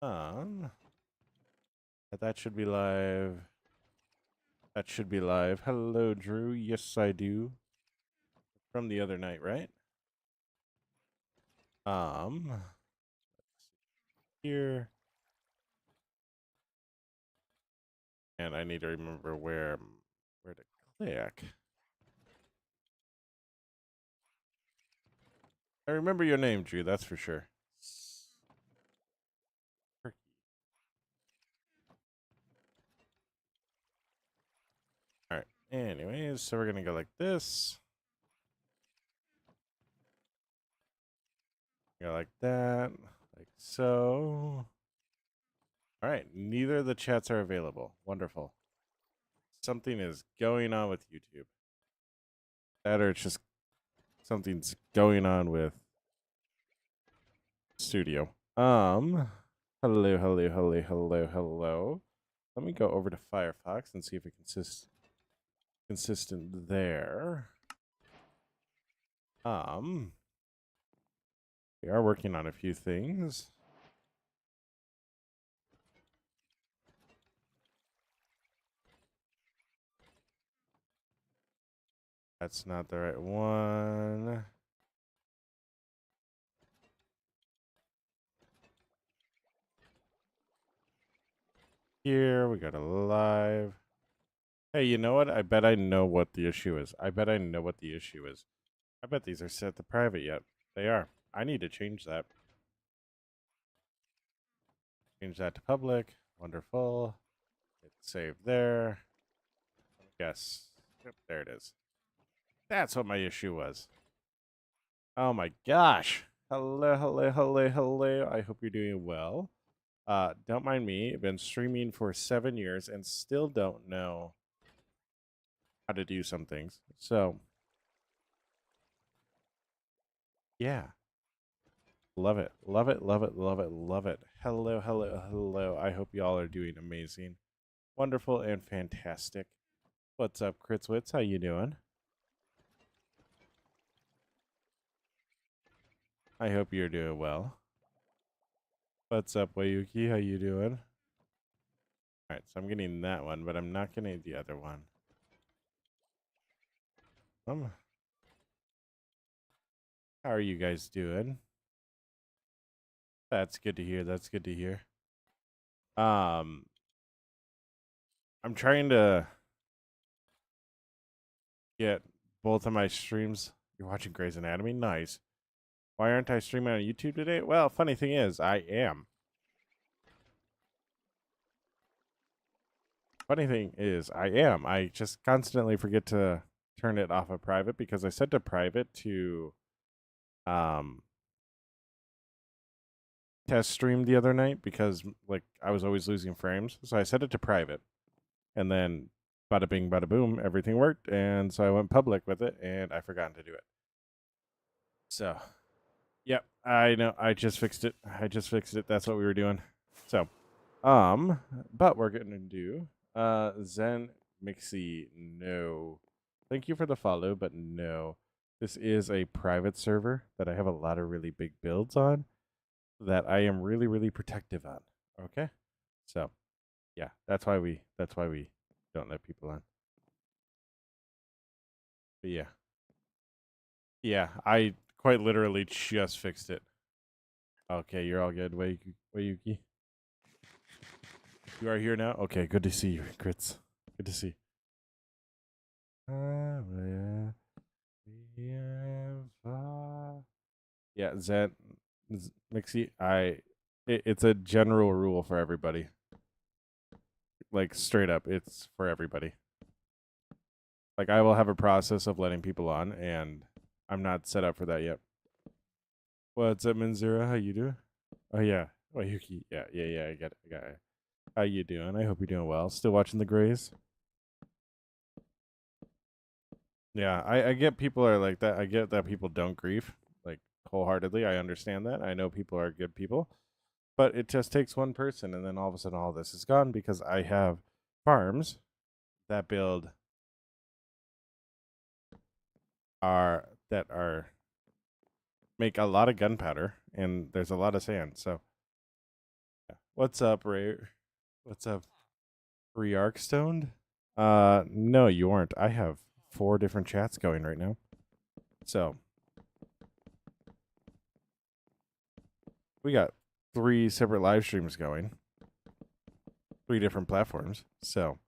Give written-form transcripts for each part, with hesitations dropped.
That should be live. That should be live. Hello, Drew. Yes, I do. From the other night, right? Here. And I need to remember where to click. I remember your name, Drew, that's for sure. Turkey. Alright. Anyways, so we're gonna go like this. Go like that. Like so. Alright, neither of the chats are available. Wonderful. Something is going on with YouTube. That or it's just something's going on with Studio. Hello. Let me go over to Firefox and see if it consistent there. We are working on a few things. That's not the right one. Here, we got a live. Hey, you know what? I bet I know what the issue is. I bet these are set to private yet. They are. I need to change that. Change that to public. Wonderful. Hit save there. Yes. Yep, there it is. That's what my issue was. Oh my gosh. Hello. I hope you're doing well. Don't mind me. I've been streaming for 7 years and still don't know how to do some things. So, yeah. Love it. Hello. I hope y'all are doing amazing. Wonderful and fantastic. What's up, Kritzwitz? How you doing? I hope you're doing well. What's up, Wayuki? How you doing? Alright, so I'm getting that one, but I'm not getting the other one. How are you guys doing? That's good to hear. I'm trying to get both of my streams. You're watching Grey's Anatomy? Nice. Why aren't I streaming on YouTube today? Well, funny thing is, I am. I just constantly forget to turn it off of private because I set to private to test stream the other night because like I was always losing frames. So I set it to private. And then bada bing bada boom, everything worked, and so I went public with it and I forgot to do it. So, yep, I know. I just fixed it. That's what we were doing. So, but we're gonna do Zen Mixie. No, thank you for the follow, but no. This is a private server that I have a lot of really big builds on that I am really, really protective on. Okay, so yeah, that's why we don't let people on. But yeah, I quite literally just fixed it. Okay, you're all good, Wayuki. You are here now? Okay, good to see you, Crits. Good to see. Yeah, Zent, Mixie, it's a general rule for everybody. Like, straight up, it's for everybody. Like, I will have a process of letting people on, and I'm not set up for that yet. What's up, Minzura? How you doing? Oh, yeah. Wayuki. Yeah, I get it. How you doing? I hope you're doing well. Still watching the Grays? Yeah, I get people are like that. I get that people don't grieve like wholeheartedly. I understand that. I know people are good people, but it just takes one person, and then all of a sudden, all this is gone because I have farms that are make a lot of gunpowder, and there's a lot of sand. So, yeah. What's up, Ray? What's up? Rearc stoned? No, you aren't. I have 4 different chats going right now. So we got 3 separate live streams going. 3 different platforms. So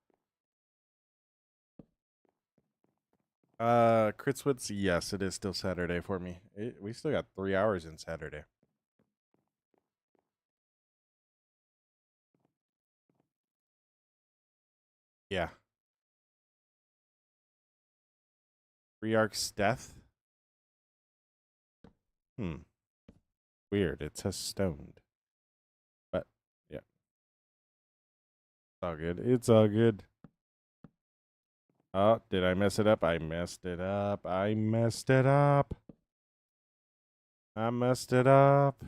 Critswitz, yes, it is still Saturday for me. We still got 3 hours in Saturday. Yeah. Rearc's death? Weird. It says stoned. But yeah. It's all good. It's all good. Oh, did I mess it up? I messed it up. I messed it up. I messed it up.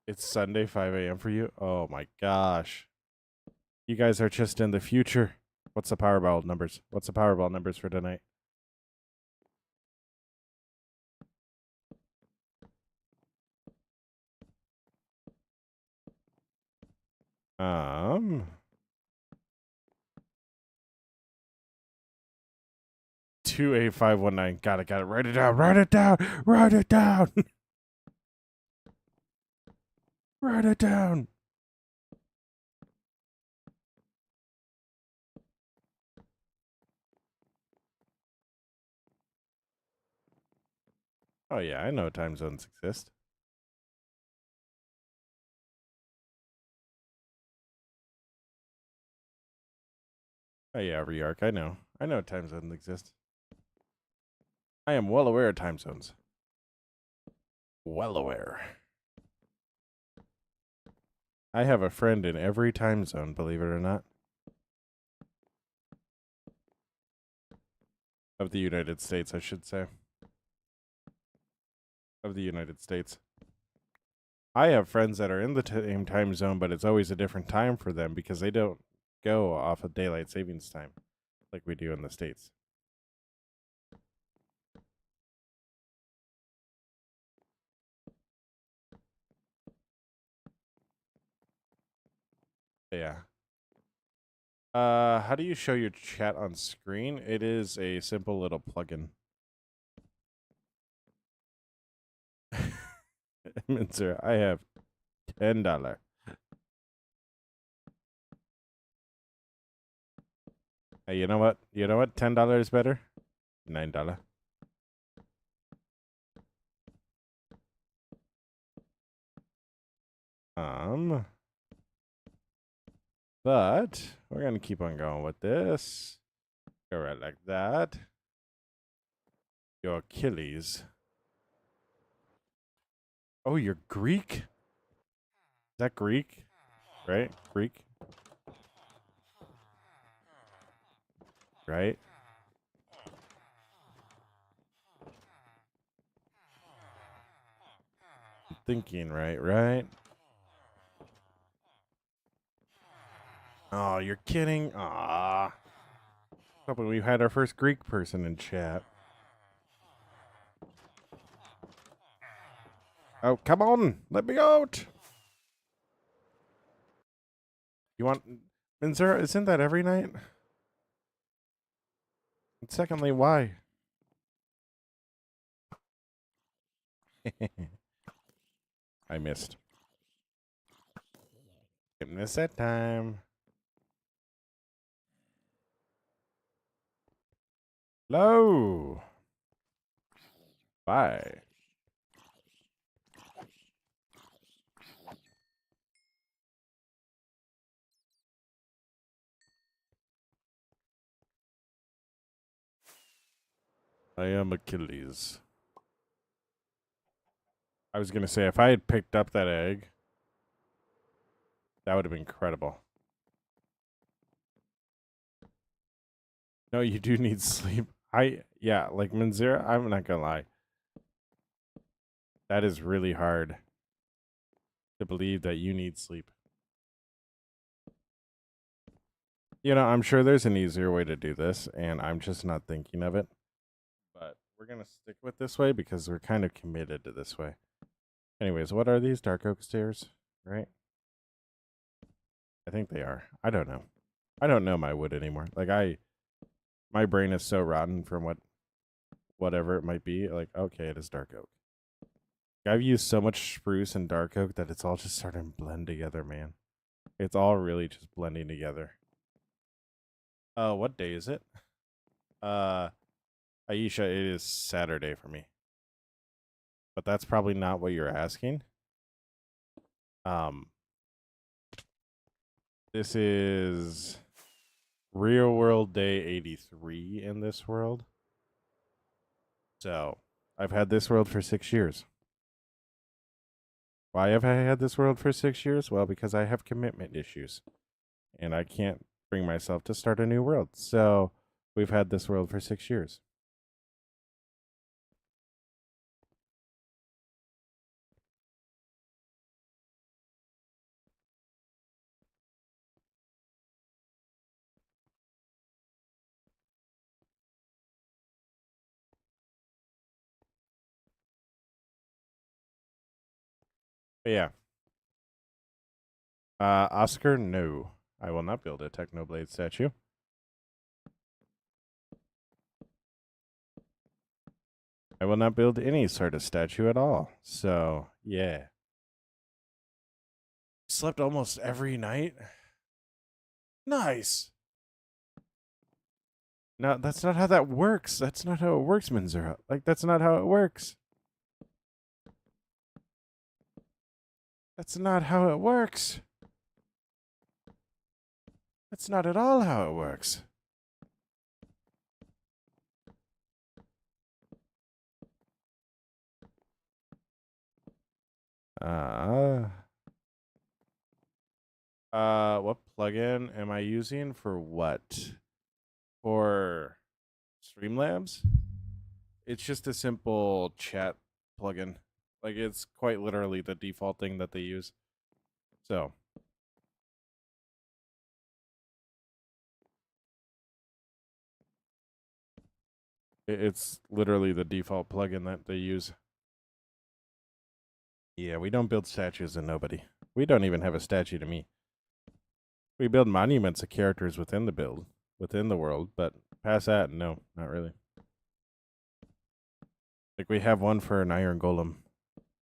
It's Sunday, 5 a.m. for you? Oh my gosh. You guys are just in the future. What's the Powerball numbers? What's the Powerball numbers for tonight? Um 28519. Got it. Write it down. Write it down. Write it down. Write it down. Oh yeah, I know time zones exist. Oh yeah, Rearc, I know. I know time zones exist. I am well aware of time zones. Well aware. I have a friend in every time zone, believe it or not. Of the United States, I should say. Of the United States. I have friends that are in the same time zone, but it's always a different time for them because they don't go off of daylight savings time like we do in the States. Yeah. How do you show your chat on screen? It is a simple little plugin. Mincer, I have $10. Hey, you know what? You know what? $10 is better. $9. But we're gonna keep on going with this. Go right like that. Your Achilles. Oh, you're Greek? Is that Greek? Right? Greek? Right? Thinking right? Oh, you're kidding? Ah. Hoping we had our first Greek person in chat. Oh, come on. Let me out. You want... Minzer, isn't that every night? And secondly, why? I missed. I missed that time. Hello. Bye. I am Achilles. I was going to say, if I had picked up that egg, that would have been incredible. No, you do need sleep. Yeah, like Manzira, I'm not going to lie. That is really hard to believe that you need sleep. You know, I'm sure there's an easier way to do this, and I'm just not thinking of it. But we're going to stick with this way because we're kind of committed to this way. Anyways, what are these? Dark oak stairs, right? I think they are. I don't know. I don't know my wood anymore. Like my brain is so rotten from whatever it might be. Like, okay, it is dark oak. I've used so much spruce and dark oak that it's all just starting to blend together, man. It's all really just blending together. What day is it? Aisha, it is Saturday for me. But that's probably not what you're asking. This is Real World Day 83 in this world. So, I've had this world for 6 years. Why have I had this world for 6 years? Well, because I have commitment issues. And I can't bring myself to start a new world. So, we've had this world for 6 years. But yeah. Oscar, no. I will not build a Technoblade statue. I will not build any sort of statue at all. So, yeah. Slept almost every night. Nice. No, that's not how that works. That's not how it works, Minzura. Like, that's not how it works. That's not how it works. That's not at all how it works. What plugin am I using for what? For Streamlabs? It's just a simple chat plugin. Like, it's quite literally the default thing that they use. So, it's literally the default plugin that they use. Yeah, we don't build statues of nobody. We don't even have a statue to me. We build monuments of characters within the world, but past that, no, not really. Like, we have one for an iron golem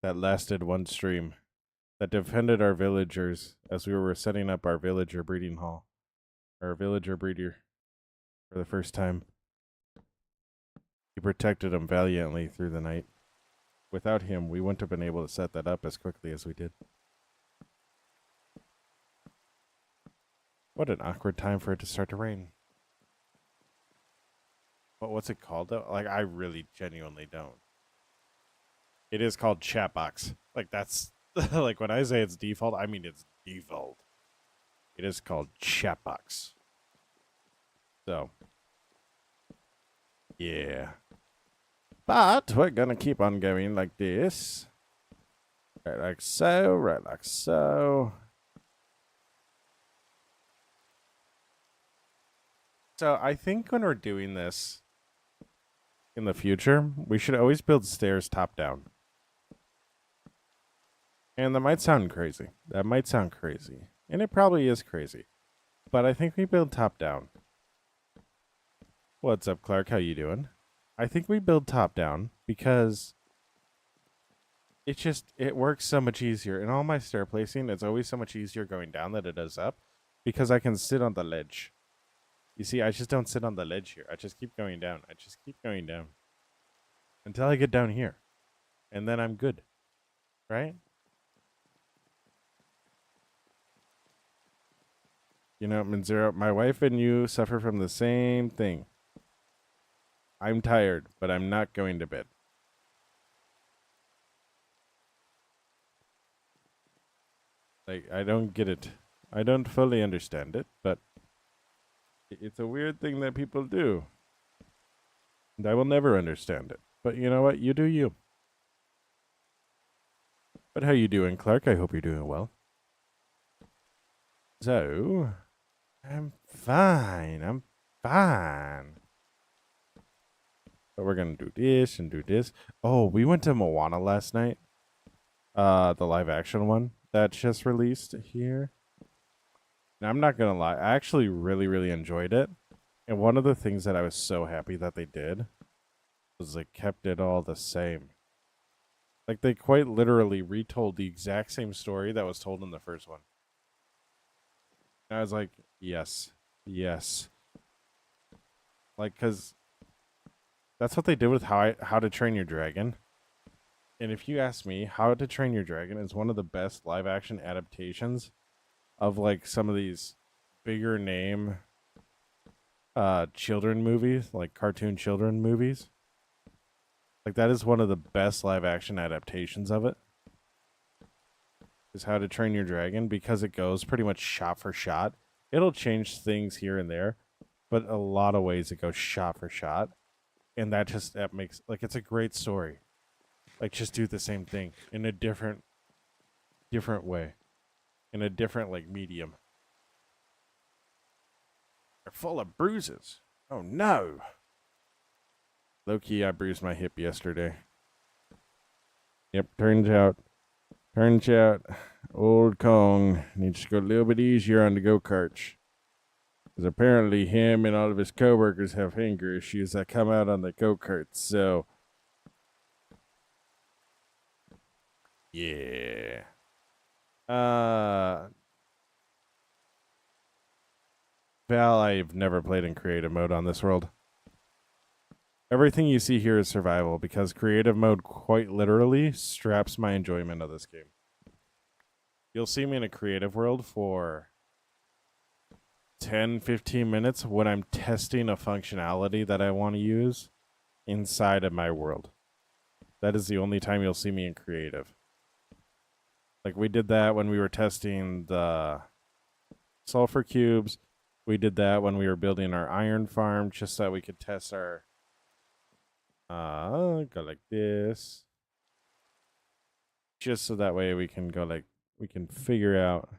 that lasted one stream, that defended our villagers as we were setting up our villager breeding hall, our villager breeder, for the first time. He protected them valiantly through the night. Without him, we wouldn't have been able to set that up as quickly as we did. What an awkward time for it to start to rain. What's it called though? Like, I really genuinely don't. It is called Chatbox. Like, that's like, when I say it's default, I mean it's default. It is called Chatbox. So, yeah. But we're gonna keep on going like this. Right like so, right like so. So I think when we're doing this in the future, we should always build stairs top down. And that might sound crazy. And it probably is crazy. But I think we build top down. What's up, Clark? How you doing? I think we build top down because it works so much easier. In all my stair placing, it's always so much easier going down than it is up because I can sit on the ledge. You see, I just don't sit on the ledge here. I just keep going down. Until I get down here. And then I'm good. Right? You know, Minzero, my wife and you suffer from the same thing. I'm tired, but I'm not going to bed. Like, I don't get it. I don't fully understand it, but it's a weird thing that people do. And I will never understand it. But you know what? You do you. But how you doing, Clark? I hope you're doing well. So, I'm fine. But we're gonna do this and do this. Oh, we went to Moana last night. The live action one that's just released here. And I'm not gonna lie, I actually really, really enjoyed it. And one of the things that I was so happy that they did was they kept it all the same. Like they quite literally retold the exact same story that was told in the first one. And I was like, yes, yes. Like, cause that's what they did with How to Train Your Dragon. And if you ask me, How to Train Your Dragon is one of the best live action adaptations of like some of these bigger name children movies, like cartoon children movies. Like that is one of the best live action adaptations of it. Is How to Train Your Dragon, because it goes pretty much shot for shot. It'll change things here and there, but a lot of ways it goes shot for shot. And that makes like it's a great story. Like just do the same thing in a different way. In a different like medium. They're full of bruises. Oh no. Low key, I bruised my hip yesterday. Yep, turns out, old Kong needs to go a little bit easier on the go-karts. Because apparently him and all of his coworkers have finger issues that come out on the go-karts, so... Yeah. Val, I've never played in creative mode on this world. Everything you see here is survival, because creative mode quite literally straps my enjoyment of this game. You'll see me in a creative world for 10, 15 minutes when I'm testing a functionality that I want to use inside of my world. That is the only time you'll see me in creative. Like we did that when we were testing the sulfur cubes. We did that when we were building our iron farm, just so that we could test our go like this. Just so that way we can go like we can figure out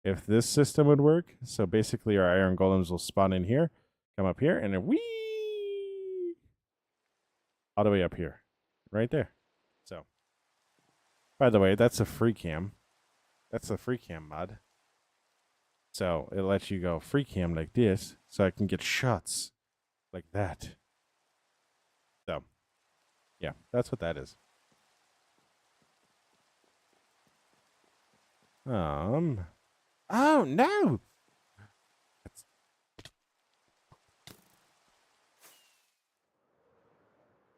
if this system would work. So basically our iron golems will spawn in here, come up here, and then whee all the way up here. Right there. So by the way, that's a free cam. That's a free cam mod. So it lets you go free cam like this, so I can get shots like that. So yeah, that's what that is. Oh no.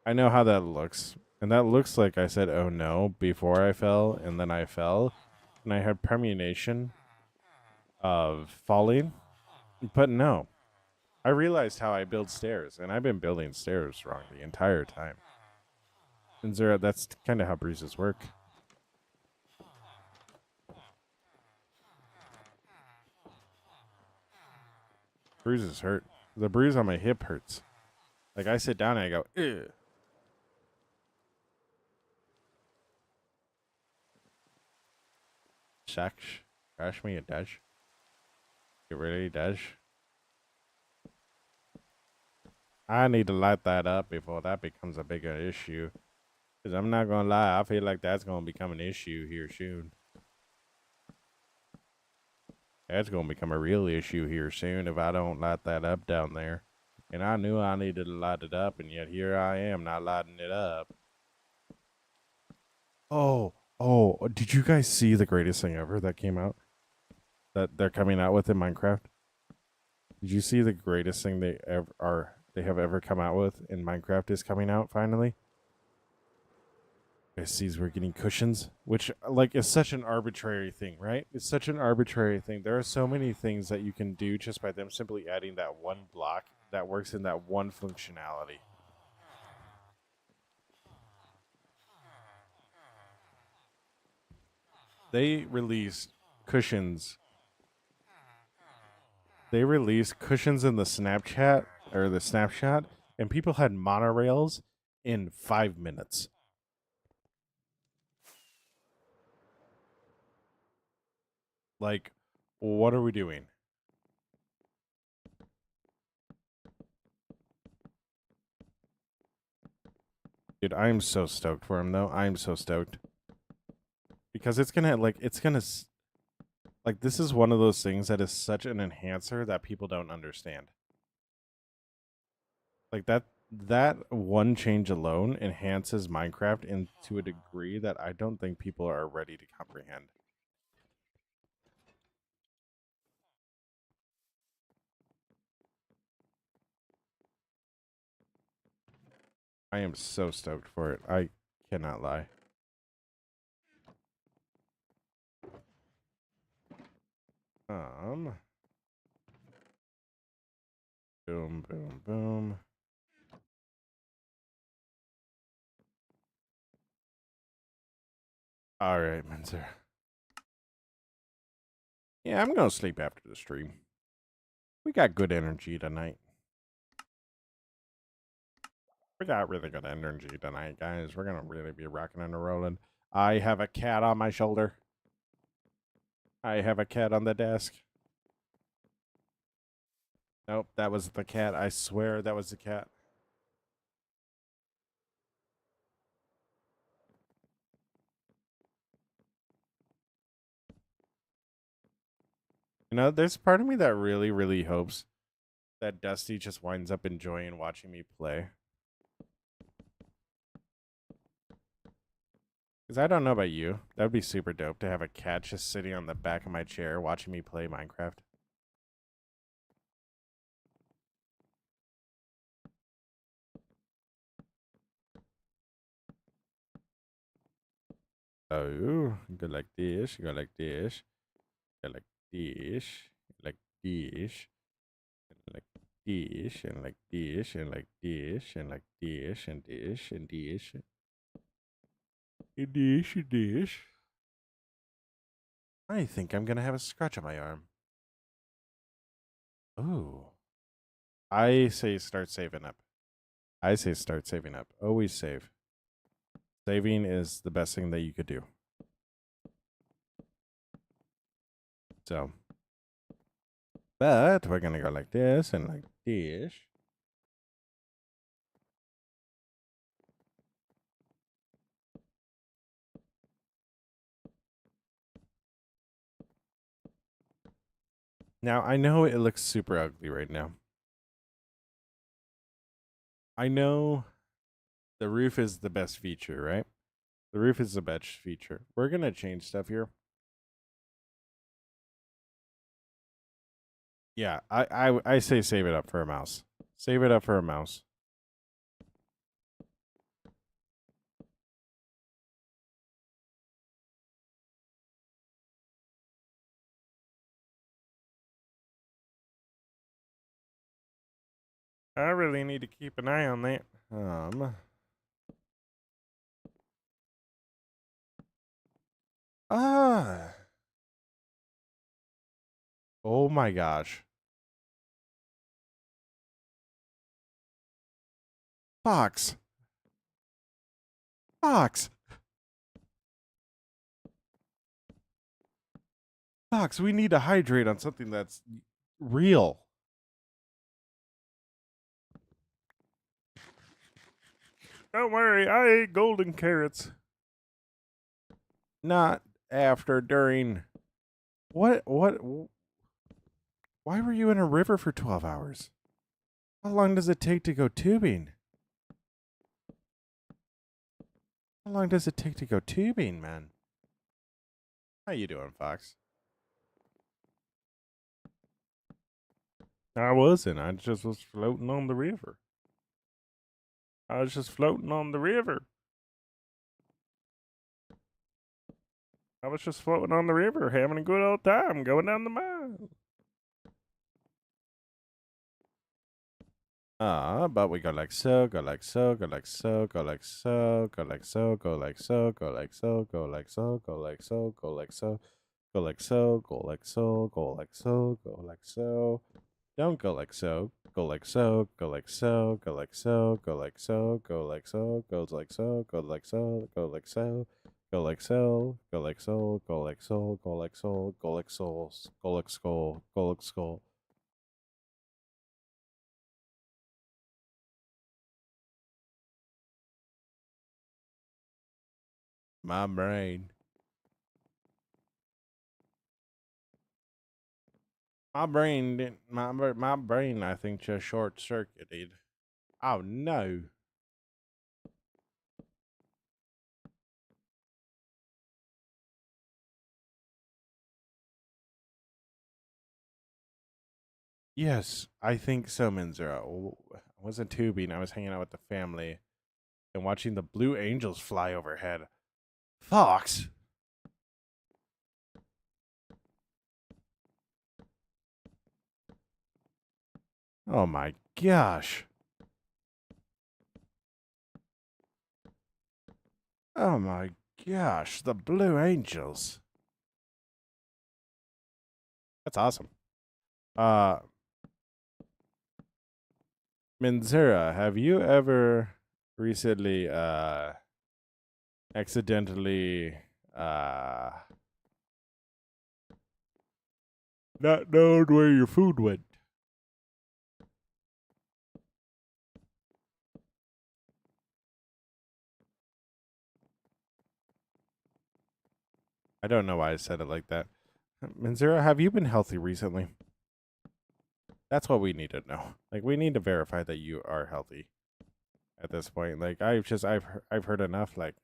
I know how that looks. And that looks like I said, oh no, before I fell, and then I fell. And I had premonition of falling. But no. I realized how I build stairs, and I've been building stairs wrong the entire time. And Zera, that's kind of how bruises work. Bruises hurt. The bruise on my hip hurts. Like I sit down and I go, ew. Shash. Crash me a dash. Get rid of dash. I need to light that up before that becomes a bigger issue. Because I'm not going to lie, I feel like that's going to become an issue here soon. That's going to become a real issue here soon if I don't light that up down there. And I knew I needed to light it up, and yet here I am not lighting it up. Oh, did you guys see the greatest thing ever that came out? That they're coming out with in Minecraft? Did you see the greatest thing they have ever come out with in Minecraft is coming out finally? You guys see we're getting cushions, which like is such an arbitrary thing, right? It's such an arbitrary thing. There are so many things that you can do just by them simply adding that one block that works in that one functionality. They released cushions. They released cushions in the Snapchat or the snapshot, and people had monorails in 5 minutes. Like, what are we doing? Dude, I'm so stoked for him, though. I'm so stoked. because it's gonna like this is one of those things that is such an enhancer that people don't understand. Like that one change alone enhances Minecraft into a degree that I don't think people are ready to comprehend. I am so stoked for it. I cannot lie. Boom, boom, boom. All right, Menzer. Yeah, I'm gonna sleep after the stream. We got good energy tonight. We got really good energy tonight, guys. We're gonna really be rocking and rolling. I have a cat on my shoulder. I have a cat on the desk. Nope, that was the cat. I swear that was the cat. You know, there's part of me that really, really hopes that Dusty just winds up enjoying watching me play. Because I don't know about you. That would be super dope to have a cat just sitting on the back of my chair watching me play Minecraft. Oh, go like this, go like this, go like this, like this, like this, and like this, and like this, and like this, and this, and this, and this, and this. I think I'm gonna have a scratch on my arm. Ooh. I say start saving up. I say start saving up. Always save. Saving is the best thing that you could do. So, but we're gonna go like this and like this. Now, I know it looks super ugly right now. I know the roof is the best feature, right? The roof is the best feature. We're going to change stuff here. Yeah, I say save it up for a mouse. Save it up for a mouse. I really need to keep an eye on that. Ah. Oh my gosh. Fox. Fox. Fox, we need to hydrate on something that's real. Don't worry, I ate golden carrots. Not after, during. What? Why were you in a river for 12 hours? How long does it take to go tubing? How long does it take to go tubing, man? How you doing, Fox? I wasn't. I just was floating on the river. I was just floating on the river. I was just floating on the river, having a good old time, going down the mile. But we go like so, go like so, go like so, go like so, go like so, go like so, go like so, go like so, go like so, go like so, go like so, go like so, go like so, go like so. Don't go like so. Go like so. Go like so. Go like so. Go like so. Go like so. Goes like so. Go like so. Go like so. Go like so. Go like so. Go like so. Go like so. Go like so. Go like skull. Go like skull. My brain. My brain didn't. My brain, I think, just short circuited. Oh no. Yes, I think so, Minzero. I wasn't tubing. I was hanging out with the family and watching the Blue Angels fly overhead. Fox. Oh my gosh. Oh my gosh, the Blue Angels. That's awesome. Uh Minzera, have you ever recently accidentally uh not known where your food went? I don't know why I said it like that. Minzera, have you been healthy recently? That's what we need to know. Like, we need to verify that you are healthy at this point. Like, I've heard enough. Like,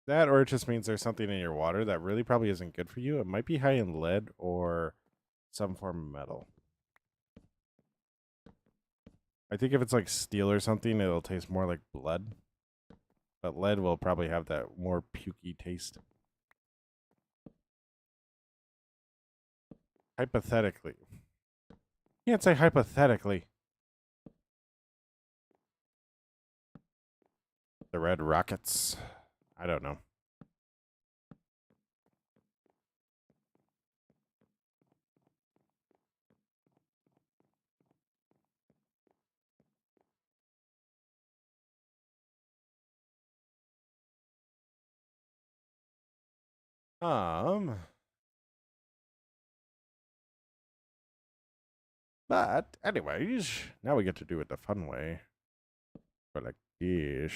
that, or it just means there's something in your water that really probably isn't good for you. It might be high in lead or some form of metal. I think if it's like steel or something, it'll taste more like blood. But lead will probably have that more pukey taste. Hypothetically. Can't say hypothetically. The Red Rockets. I don't know. Um, but anyways, now we get to do it the fun way. But like this.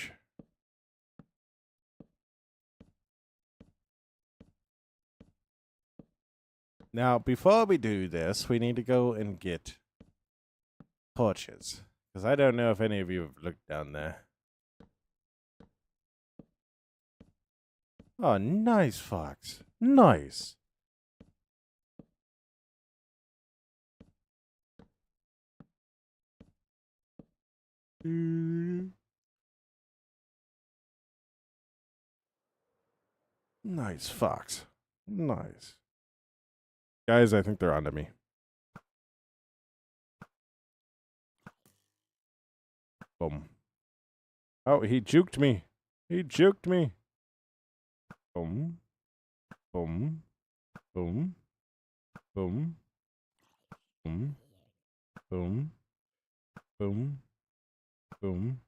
Now, before we do this, we need to go and get torches. Because I don't know if any of you have looked down there. Oh, nice, Fox. Nice. Nice, Fox. Nice. Guys, I think they're onto me. Boom. Oh, he juked me. He juked me. Boom. Boom. Boom. Boom. Boom. Boom. Boom. Boom.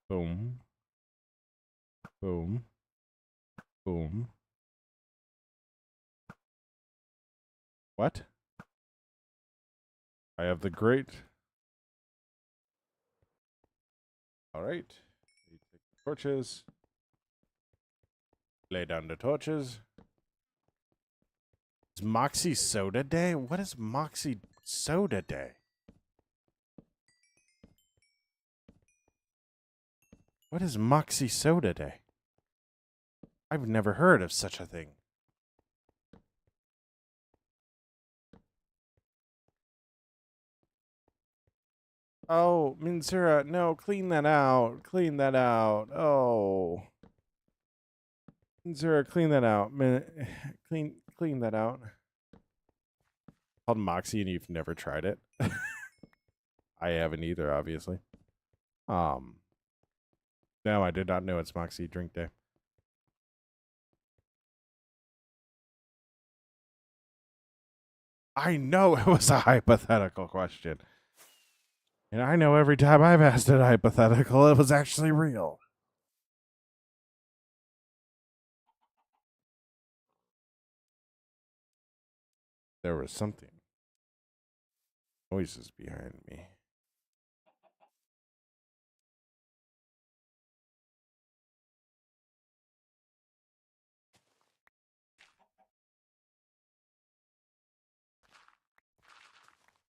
Boom. Boom. Boom. What? I have the great. All right. You take the torches. Lay down the torches. Is Moxie Soda Day? What is Moxie Soda Day? What is Moxie Soda Day? I've never heard of such a thing. Oh, Minsura, no, clean that out. Clean that out. Oh. Minsura, clean that out. Clean that out. Called Moxie and you've never tried it. I haven't either, obviously. No, I did not know it's Moxie Drink Day. I know it was a hypothetical question. And I know every time I've asked it hypothetical, it was actually real. There was something. Noises behind me.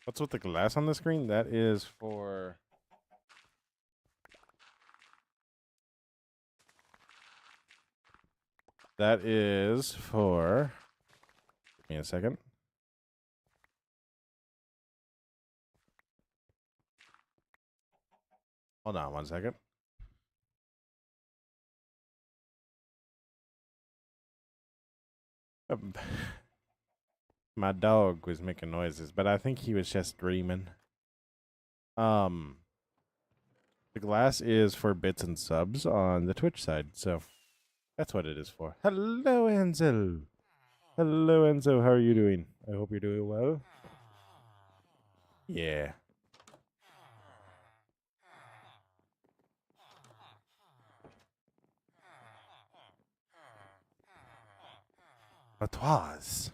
What's with the glass on the screen? That is for... That is for... Give me a second. Hold on 1 second. My dog was making noises, but I think he was just dreaming. The glass is for bits and subs on the Twitch side, so that's what it is for. Hello, Enzo. Hello, Enzo. How are you doing? I hope you're doing well. Yeah. It was.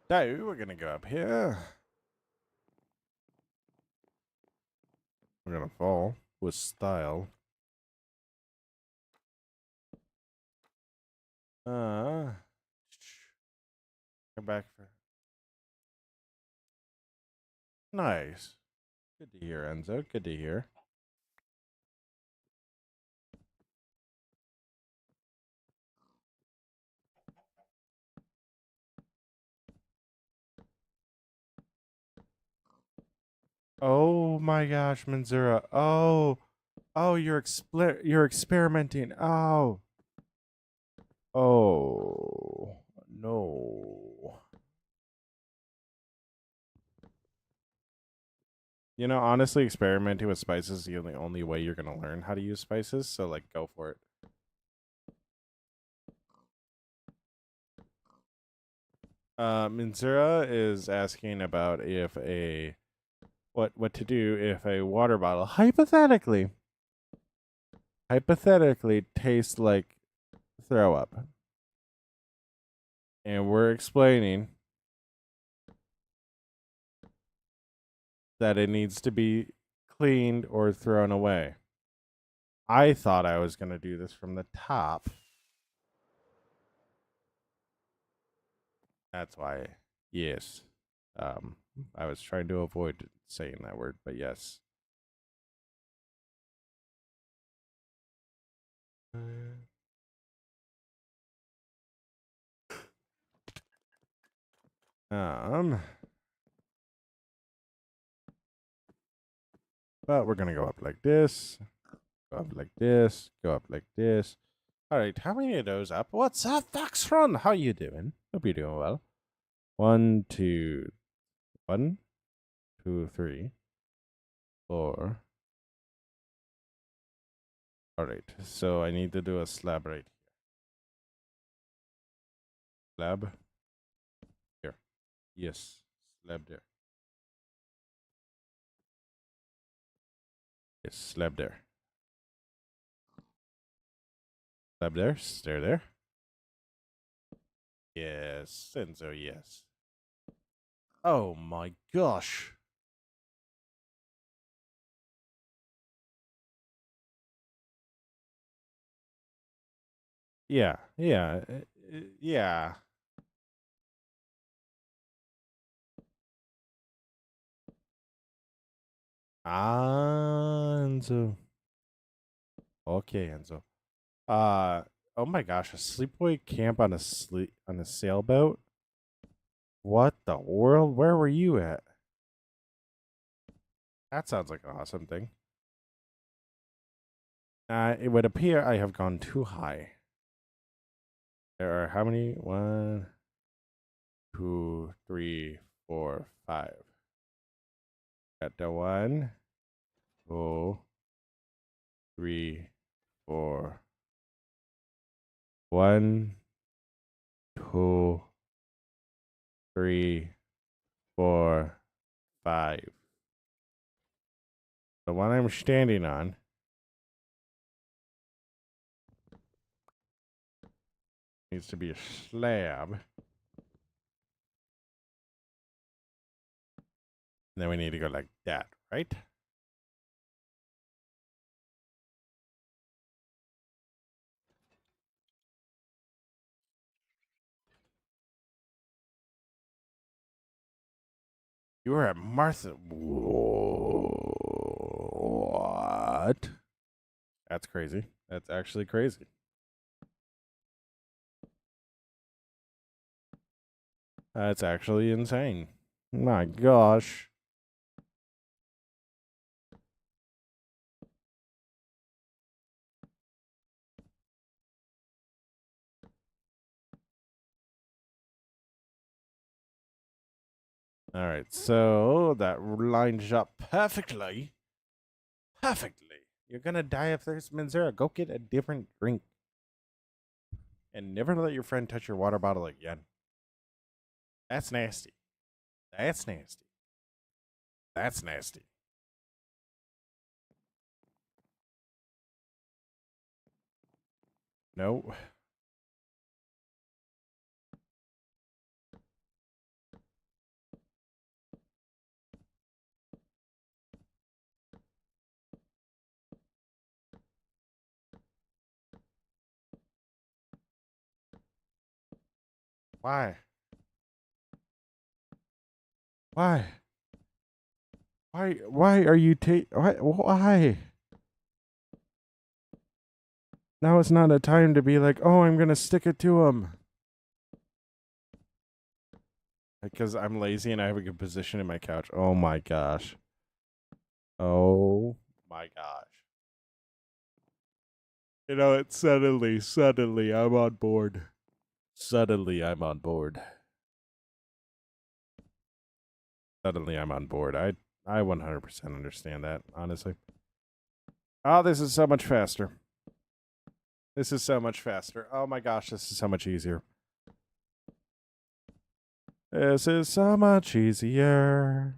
So, we're going to go up here. We're going to fall with style. Come back for... Nice. Good to hear, Enzo. Good to hear. Oh my gosh, Manzura. Oh, you're experimenting. Oh. Oh. No. You know, honestly, experimenting with spices is the only way you're going to learn how to use spices, so like go for it. Manzura is asking about if a what to do if a water bottle hypothetically tastes like throw up. And we're explaining that it needs to be cleaned or thrown away. I thought I was going to do this from the top. That's why, yes. I was trying to avoid saying that word, but yes. But we're gonna go up like this, go up like this, go up like this. All right, how many of those up? What's up, Foxtron? How you doing? Hope you're doing well. 1, 2, 1, 2, 3, 4. All right, so I need to do a slab right here. Slab here. Yes, slab there. Yes, slab there. Slab there, stair there. Yes, Senzo, yes. Oh my gosh. Yeah, yeah, yeah. Enzo. Okay, Enzo. Oh my gosh, a sleepaway camp on a sailboat? What the world? Where were you at? That sounds like an awesome thing. It would appear I have gone too high. There are how many? 1, 2, 3, 4, 5. Got the 1, 2, 3, 4. 1, 2, 3, 4, 5. The one I'm standing on needs to be a slab. And then we need to go like that, right? You were at Martha. What? That's crazy. That's actually crazy. That's actually insane. My gosh. All right, so that lines up perfectly. Perfectly. You're gonna die of thirst, Manzera. Go get a different drink. And never let your friend touch your water bottle again. That's nasty. That's nasty. That's nasty. No. Why? Why? Why are you why? Now it's not a time to be like, oh, I'm gonna stick it to him. Because I'm lazy and I have a good position in my couch. Oh my gosh. Oh my gosh. You know, it's suddenly I'm on board. Suddenly I'm on board. Suddenly I'm on board. I 100% understand that, honestly. Oh, this is so much faster. This is so much faster. Oh my gosh, this is so much easier. This is so much easier.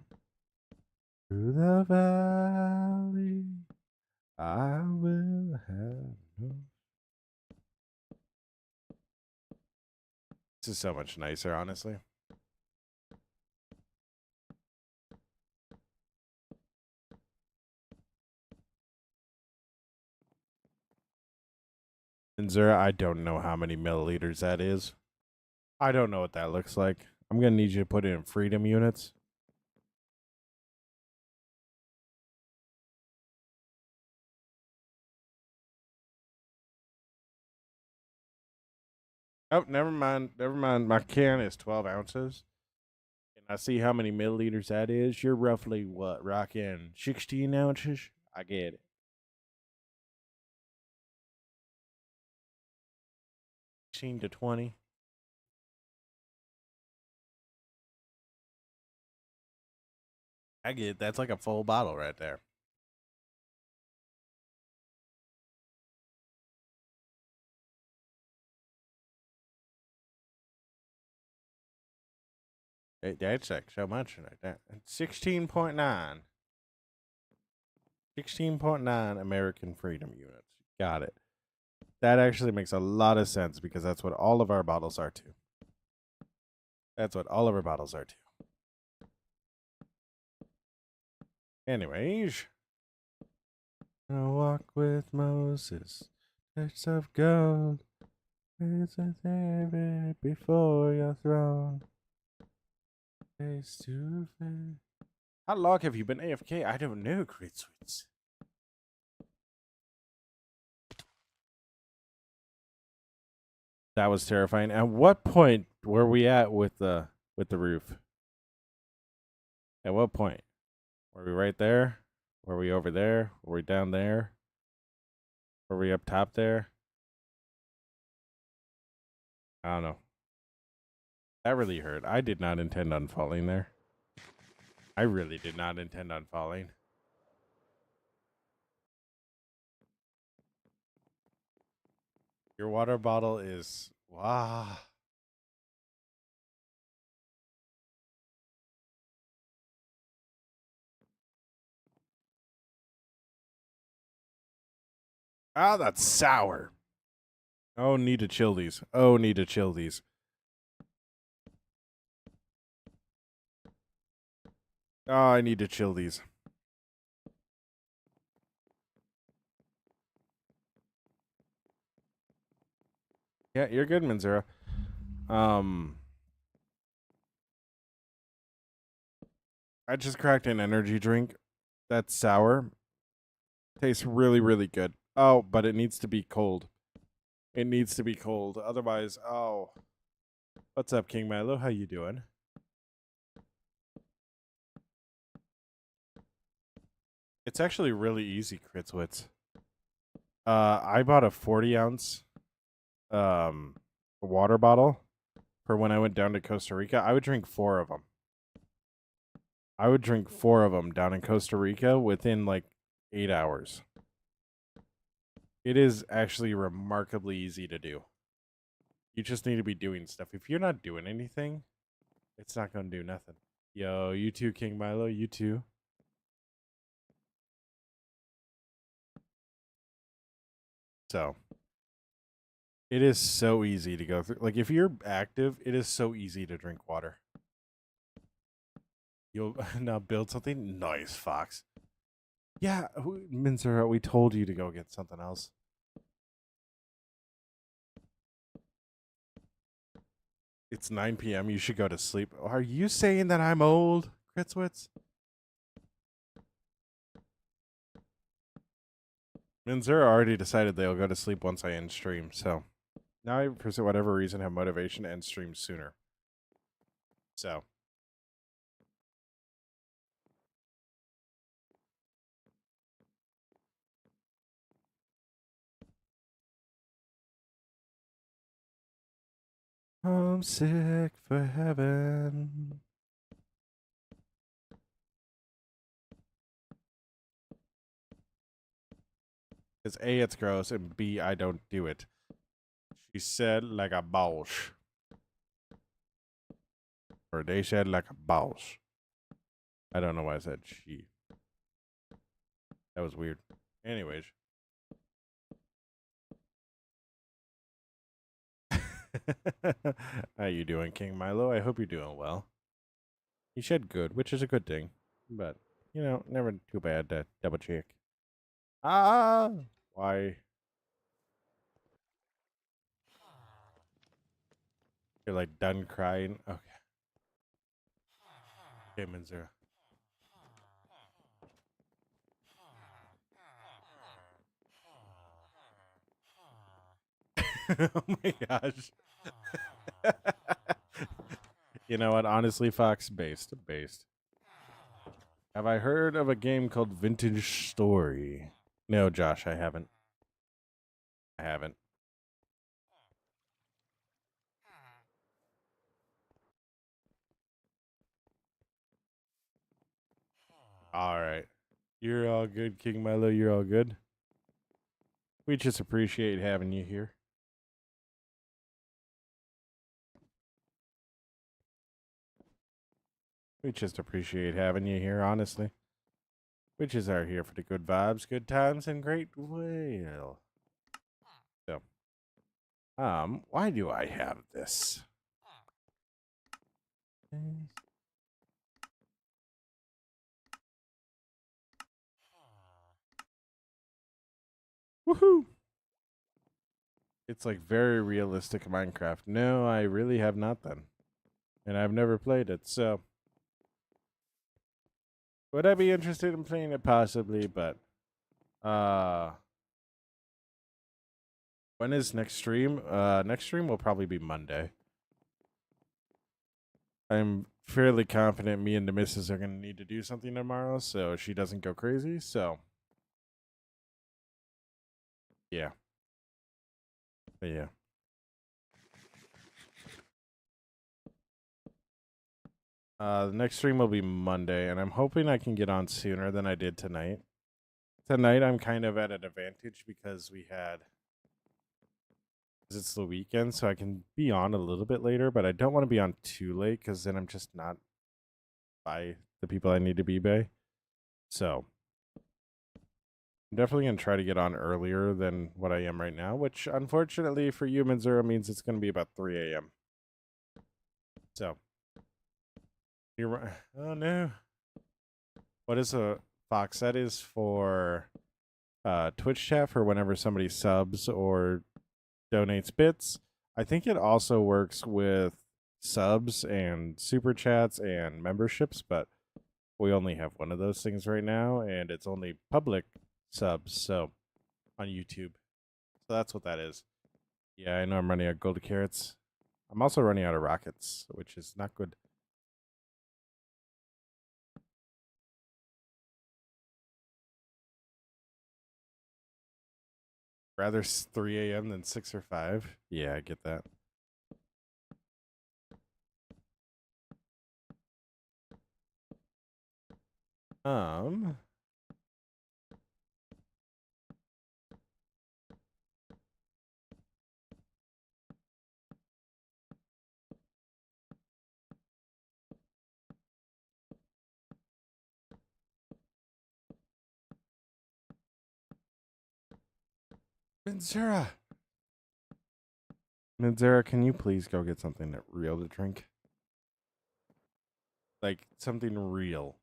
Through the valley, I will have no. This is so much nicer, honestly. And Zura, I don't know how many milliliters that is. I don't know what that looks like. I'm gonna need you to put it in freedom units. Oh, never mind. Never mind. My can is 12 ounces. And I see how many milliliters that is. You're roughly what, rocking 16 ounces? I get it. 16 to 20. I get it. That's like a full bottle right there. That's like so much right there. 16.9. 16.9 American Freedom Units. Got it. That actually makes a lot of sense because that's what all of our bottles are too. That's what all of our bottles are too. Anyways, I'll walk with Moses, touch of gold, face with David before your throne, face to face. How long have you been AFK? I don't know, Great Sweets. That was terrifying. At what point were we at with the roof? At what point? Were we right there? Were we over there? Were we down there? Were we up top there? I don't know. That really hurt. I did not intend on falling there. I really did not intend on falling. Your water bottle is wow. Ah, that's sour. Oh, need to chill these. Oh, need to chill these. Oh, I need to chill these. Yeah, you're good, Manzura. Um, I just cracked an energy drink that's sour. Tastes really, really good. Oh, but it needs to be cold. It needs to be cold. Otherwise, oh. What's up, King Milo? How you doing? It's actually really easy, Kritzwitz. I bought a 40-ounce water bottle for when I went down to Costa Rica. I would drink 4 of them. I would drink 4 of them down in Costa Rica within like 8 hours. It is actually remarkably easy to do. You just need to be doing stuff. If you're not doing anything, it's not going to do nothing. Yo, you too, King Milo. You too. So, it is so easy to go through. Like, if you're active, it is so easy to drink water. You'll now build something? Nice, Fox. Yeah, Minzer, we told you to go get something else. It's 9 p.m. You should go to sleep. Are you saying that I'm old, Kritzwitz? Minzer already decided they'll go to sleep once I end stream, so now I, for whatever reason, have motivation to end stream sooner. So. Homesick for heaven. Because A, it's gross, and B, I don't do it. She said like a boss. Or they said like a boss. I don't know why I said she. That was weird. Anyways. How you doing, King Milo? I hope you're doing well. You said good, which is a good thing. But, you know, never too bad to double check. Ah! Why? You're like done crying? Okay. Okay, Minzera. Oh my gosh. You know what? Honestly, Fox, based. Have I heard of a game called Vintage Story? No, Josh, I haven't. I haven't. All right. You're all good, King Milo. You're all good. We just appreciate having you here. We just appreciate having you here, honestly. We just are here for the good vibes, good times, and great whale. So, why do I have this? Woohoo! It's like very realistic Minecraft. No, I really have not then. And I've never played it, so would I be interested in playing it? Possibly, but when is next stream? Next stream will probably be Monday. I'm fairly confident me and the missus are gonna need to do something tomorrow, so she doesn't go crazy. So yeah. But yeah. The next stream will be Monday, and I'm hoping I can get on sooner than I did tonight. Tonight I'm kind of at an advantage because it's the weekend, so I can be on a little bit later, but I don't want to be on too late because then I'm just not by the people I need to be by. So I'm definitely going to try to get on earlier than what I am right now, which unfortunately for you, Minzura, means it's going to be about 3 a.m. So you're oh no. What is a Fox? That is for Twitch chat for whenever somebody subs or donates bits. I think it also works with subs and super chats and memberships, but We only have one of those things right now, and it's only public subs, so on YouTube. So that's what that is. Yeah, I know I'm running out of gold carrots. I'm also running out of rockets, which is not good. Rather 3 a.m. than 6 or 5. Yeah, I get that. Minzera! Minzera, can you please go get something real to drink? Like, something real.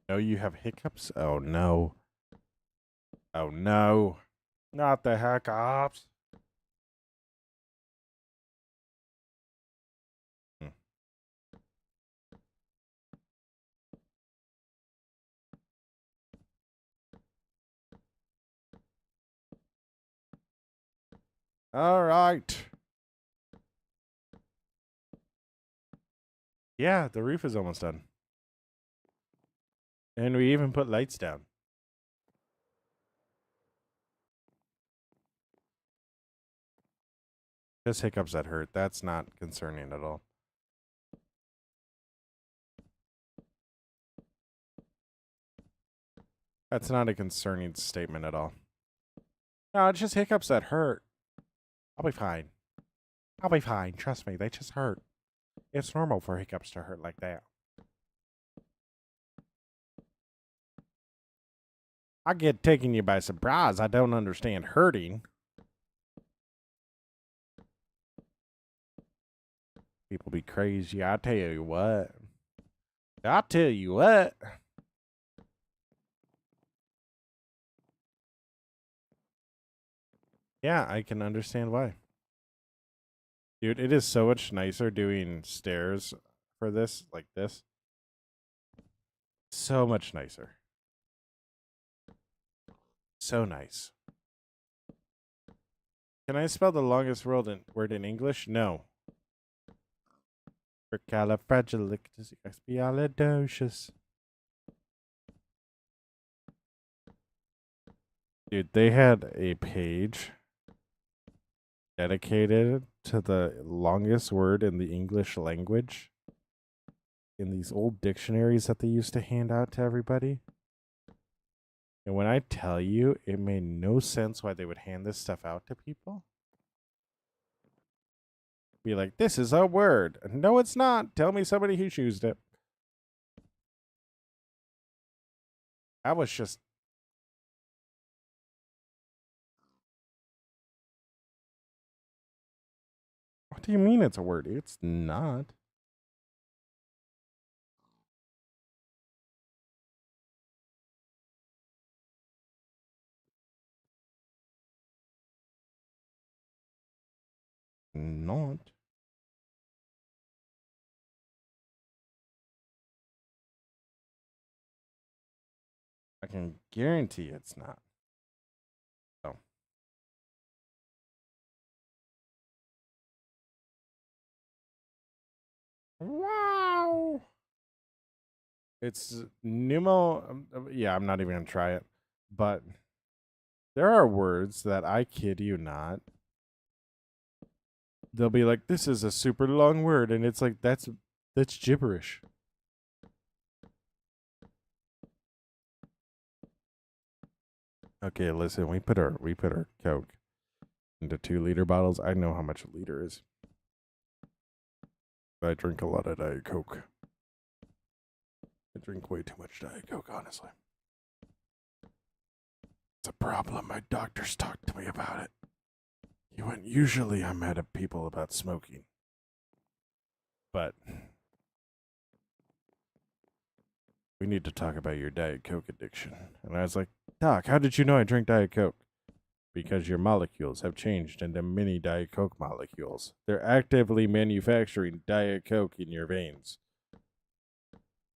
No, you have hiccups? Oh, no. Oh, no. Not the hiccups. All right. Yeah, the roof is almost done. And we even put lights down. Just hiccups that hurt. That's not concerning at all. That's not a concerning statement at all. No, it's just hiccups that hurt. I'll be fine. I'll be fine. Trust me, they just hurt. It's normal for hiccups to hurt like that. I get taking you by surprise. I don't understand hurting. People be crazy. I tell you what. I tell you what. Yeah, I can understand why. Dude, it is so much nicer doing stairs for this, like this. So much nicer. So nice. Can I spell the longest word in English? No. Supercalifragilisticexpialidocious. Dude, they had a page dedicated to the longest word in the English language in these old dictionaries that they used to hand out to everybody. And when I tell you, it made no sense why they would hand this stuff out to people. Be like, this is a word. No, it's not. Tell me somebody who used it. That was just. What do you mean it's a word? It's not. Not. I can guarantee it's not. So. Wow. It's pneumo. Yeah, I'm not even going to try it. But there are words that I kid you not. They'll be like, this is a super long word. And it's like, that's gibberish. Okay, listen, we put our Coke into 2-liter bottles. I know how much a liter is. I drink a lot of Diet Coke. I drink way too much Diet Coke, honestly. It's a problem. My doctor's talked to me about it. You went, usually I'm mad at people about smoking. But we need to talk about your Diet Coke addiction. And I was like, Doc, how did you know I drink Diet Coke? Because your molecules have changed into mini Diet Coke molecules. They're actively manufacturing Diet Coke in your veins.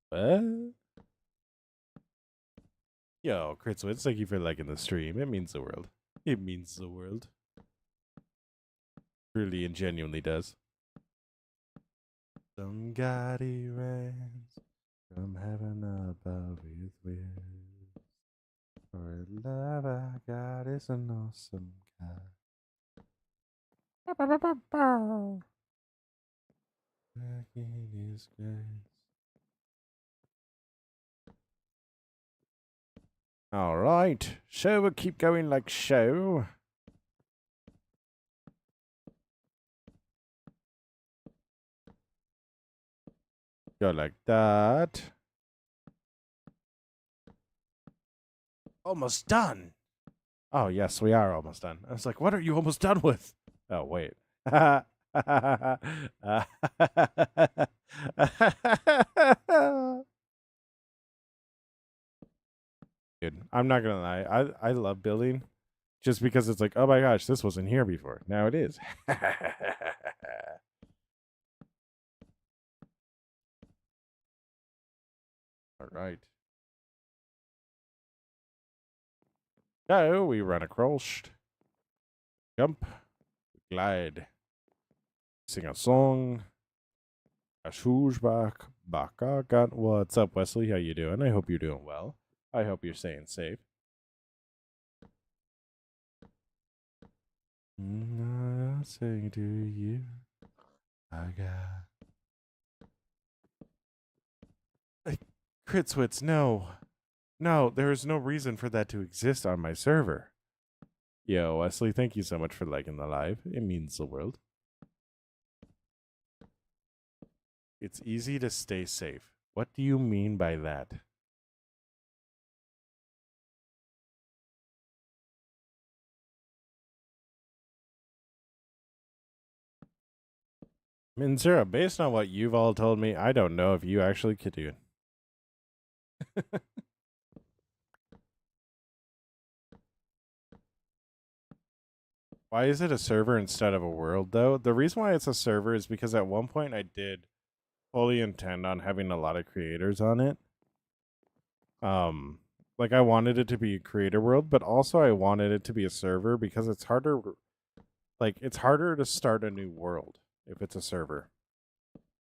What? Yo, Kritzwitz, thank you for liking the stream. It means the world. It means the world. Truly and genuinely does. Some God rains from heaven above with wheels. For love our God is an awesome God. Back in His grace. All right, so we'll keep going like so. Go like that. Almost done. Oh, yes, we are almost done. I was like, what are you almost done with? Oh, wait. Dude, I'm not gonna lie. I love building just because it's like, oh my gosh, this wasn't here before. Now it is. All right. So we run across, jump, glide, sing a song. A back, baka. What's up, Wesley? How you doing? I hope you're doing well. I hope you're staying safe. I'll sing to you. I got. Kritzwitz, no. No, there is no reason for that to exist on my server. Yo, Wesley, thank you so much for liking the live. It means the world. It's easy to stay safe. What do you mean by that? Minzura, based on what you've all told me, I don't know if you actually could do it. Why is it a server instead of a world, though? The reason why it's a server is because at one point I did fully intend on having a lot of creators on it. Like I wanted it to be a creator world, but also I wanted it to be a server because it's harder. Like it's harder to start a new world if it's a server.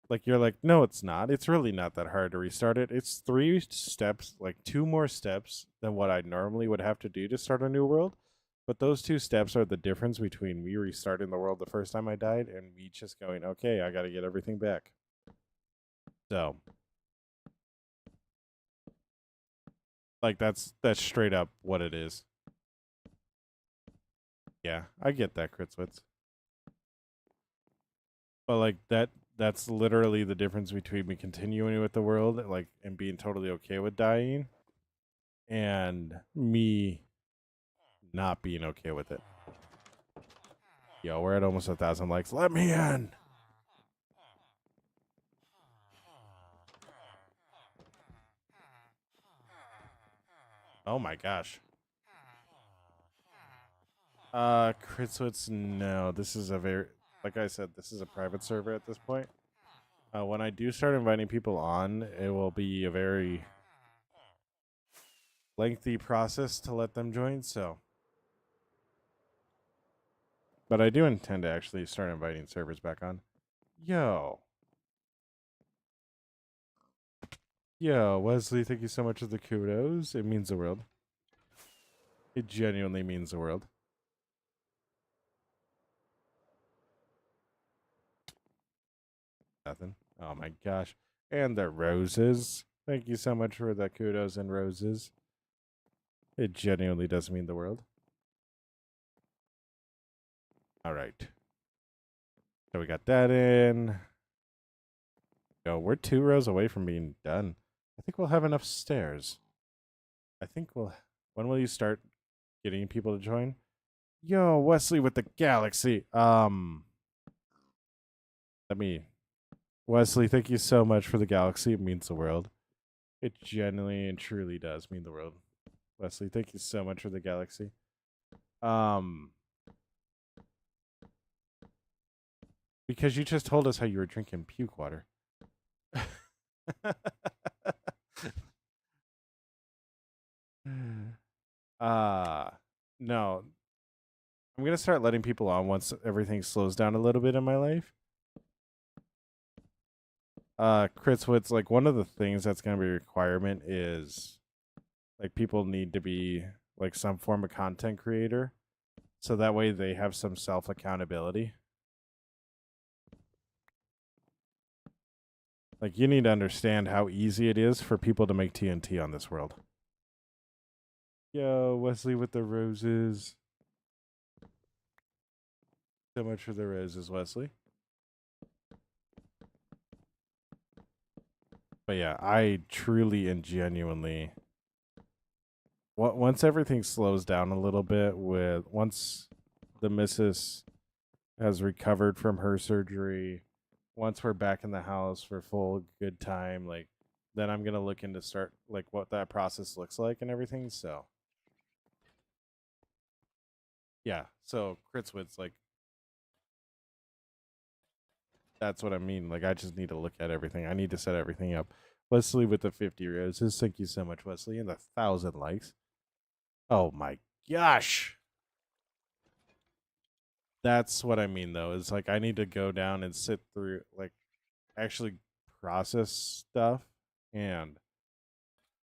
Like you're like, no, it's not. It's really not that hard to restart it. It's 3 steps, like 2 more steps than what I normally would have to do to start a new world. But those 2 steps are the difference between me restarting the world the first time I died and me just going, okay, I got to get everything back. So, like that's straight up what it is. Yeah, I get that, Kritzwitz. But like that's literally the difference between me continuing with the world, like, and being totally okay with dying, and me not being okay with it. Yo, we're at almost 1,000 likes. Let me in. Oh my gosh. Kritzwitz, no. This is a very, like I said, this is a private server at this point. When I do start inviting people on, it will be a very lengthy process to let them join, so. But I do intend to actually start inviting servers back on. Yo. Yo, Wesley, thank you so much for the kudos. It means the world. It genuinely means the world. Nothing. Oh my gosh. And the roses. Thank you so much for the kudos and roses. It genuinely does mean the world. All right. So we got that in. Yo, we're 2 rows away from being done. I think we'll have enough stairs. I think we'll... When will you start getting people to join? Yo, Wesley with the galaxy. Let me. Wesley, thank you so much for the galaxy. It means the world. It genuinely and truly does mean the world. Wesley, thank you so much for the galaxy. Because you just told us how you were drinking puke water. No. I'm gonna start letting people on once everything slows down a little bit in my life. Kritzwitz, like one of the things that's gonna be a requirement is like people need to be like some form of content creator. So that way they have some self accountability. Like you need to understand how easy it is for people to make TNT on this world. Yo, Wesley with the roses. So much for the roses, Wesley. But yeah, I truly and genuinely once everything slows down a little bit once the missus has recovered from her surgery, once we're back in the house for full good time, like then I'm gonna look into start like what that process looks like and everything. So yeah, so Kritzwitz, like that's what I mean. Like I just need to look at everything. I need to set everything up. Wesley with the 50 roses. Thank you so much, Wesley, and the 1,000 likes. Oh my gosh. That's what I mean though. Is like I need to go down and sit through like actually process stuff and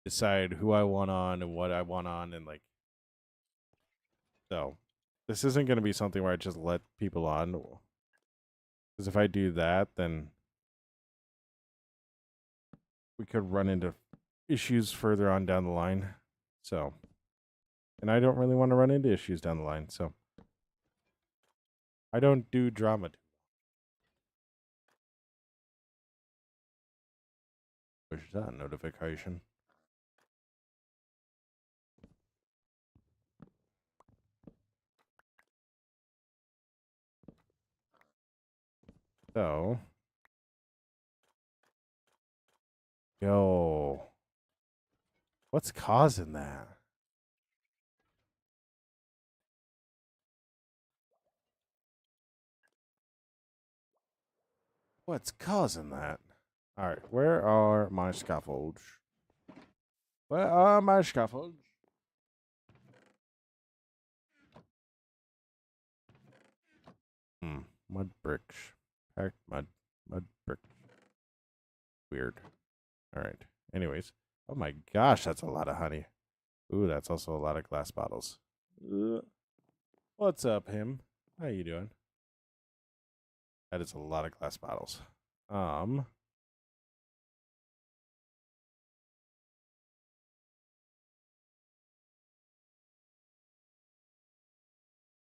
decide who I want on and what I want on and like so this isn't going to be something where I just let people on because if I do that then we could run into issues further on down the line. So and I don't really want to run into issues down the line. So I don't do drama. Push that notification. So, yo, what's causing that? What's causing that? All right, where are my scaffolds? Where are my scaffolds? Mud bricks. Packed mud bricks. Weird. All right. Anyways. Oh my gosh, that's a lot of honey. Ooh, that's also a lot of glass bottles. What's up, him? How you doing? That is a lot of glass bottles.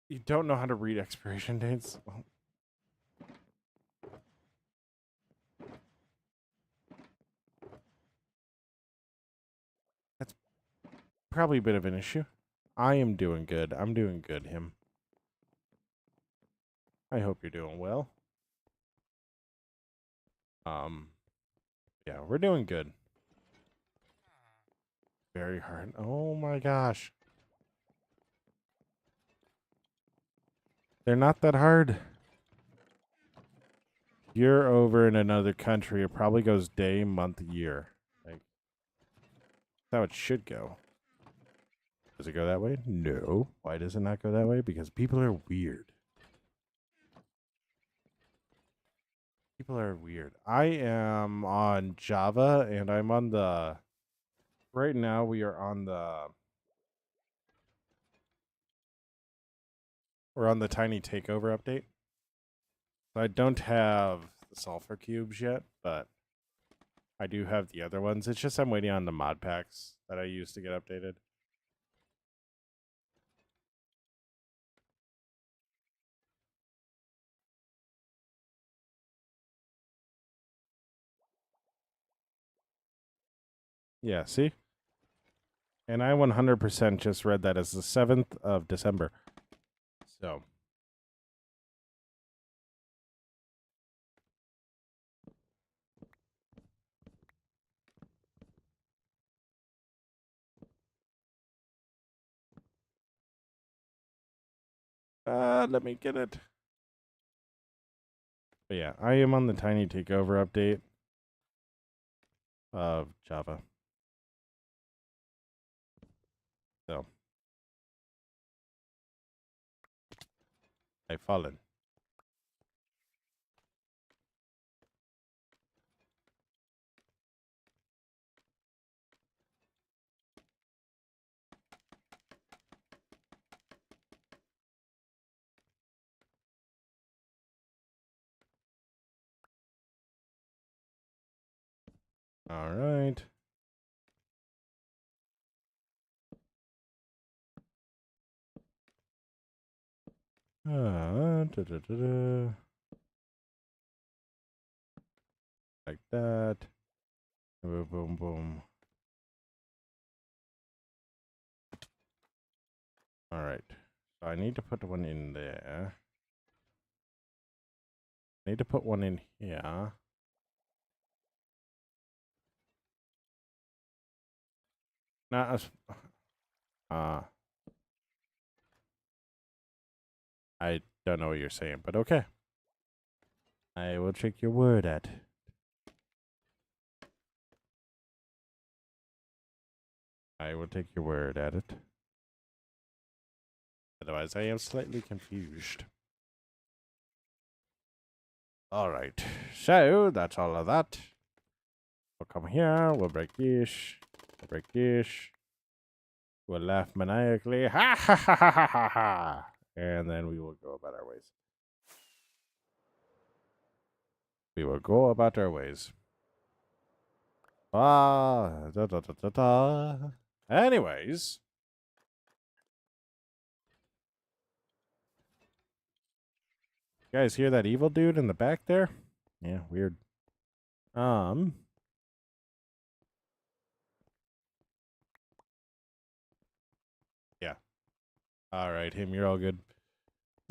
You don't know how to read expiration dates? Well, that's probably a bit of an issue. I am doing good. I'm doing good, him. I hope you're doing well. Yeah, we're doing good. Very hard. Oh my gosh. They're not that hard. You're over in another country. It probably goes day, month, year. Like, that's how it should go. Does it go that way? No. Why does it not go that way? Because people are weird. People are weird. I am on Java and I'm on the. Right now, we are on the. We're on the Tiny Takeover update. So I don't have the sulfur cubes yet, but I do have the other ones. It's just I'm waiting on the mod packs that I use to get updated. Yeah, see? And I 100% just read that as the 7th of December. So. Let me get it. But yeah, I am on the Tiny Takeover update of Java. So. I've fallen. All right. Da, da, da, da. Like that. Boom, boom, boom. All right. So I need to put one in there. I need to put one in here. Not as. I don't know what you're saying, but okay. I will take your word at. I will take your word at it. Otherwise, I am slightly confused. All right. So that's all of that. We'll come here. We'll break this. We'll break this. We'll laugh maniacally. Ha ha ha ha ha ha ha. And then we will go about our ways. We will go about our ways. Da, da, da, da, da. Anyways. You guys hear that evil dude in the back there? Yeah, weird. Yeah. All right, him, you're all good.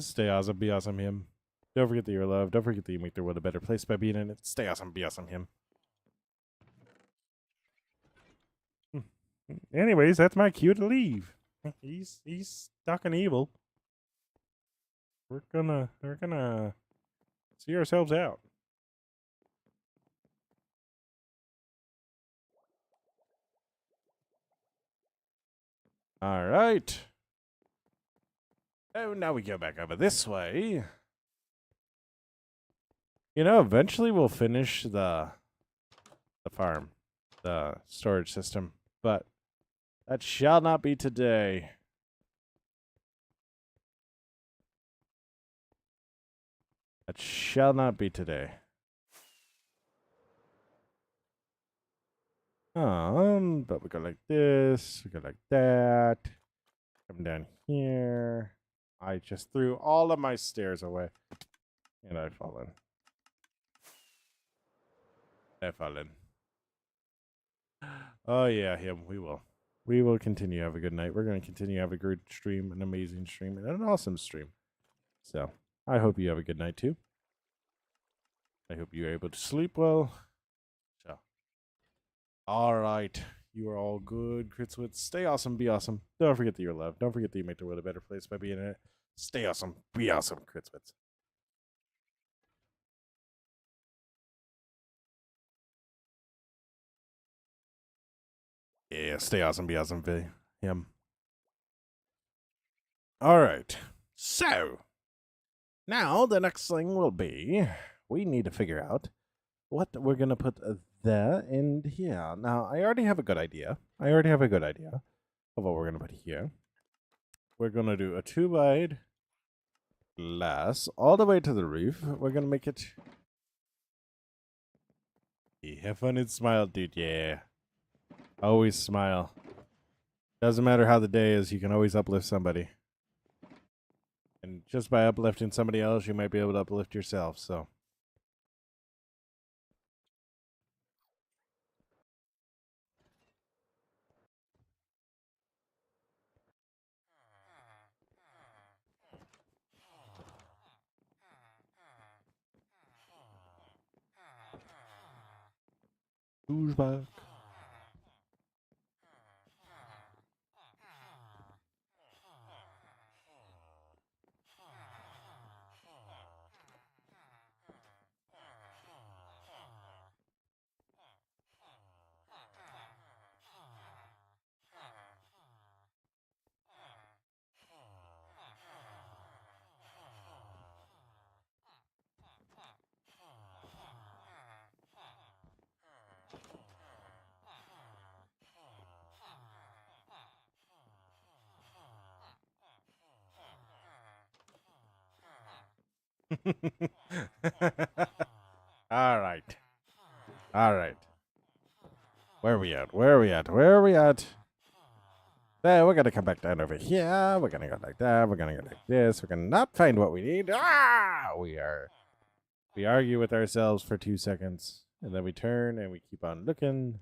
Stay awesome, be awesome, him. Don't forget that you're loved. Don't forget that you make the world a better place by being in it. Stay awesome, be awesome, him. Anyways, that's my cue to leave. He's stuck in evil. We're gonna see ourselves out. All right. Oh, now we go back over this way. You know, eventually we'll finish the farm, the storage system, but that shall not be today. That shall not be today. But we go like this, we go like that. Come down here. I just threw all of my stairs away. And I've fallen. I've fallen. Oh yeah, him. We will. We will continue. Have a good night. We're going to continue to have a good stream, an amazing stream, and an awesome stream. So I hope you have a good night too. I hope you're able to sleep well. So, all right. You are all good, Critswitz. Stay awesome, be awesome. Don't forget that you're loved. Don't forget that you make the world a better place by being in it. Stay awesome, be awesome, Critswitz. Yeah, stay awesome, be awesome, him. All right. So, now the next thing will be we need to figure out what we're going to put there and here. Now, I already have a good idea. I already have a good idea of what we're going to put here. We're going to do a 2-wide glass all the way to the roof. We're going to make it... Yeah, have fun and smile, dude. Yeah. Always smile. Doesn't matter how the day is, you can always uplift somebody. And just by uplifting somebody else, you might be able to uplift yourself, so... Who's back? All right. All right. Where are we at? Where are we at? Where are we at? There, we're gonna come back down over here. We're gonna go like that. We're gonna go like this. We're gonna not find what we need. Ah! We argue with ourselves for 2 seconds, and then we turn and we keep on looking.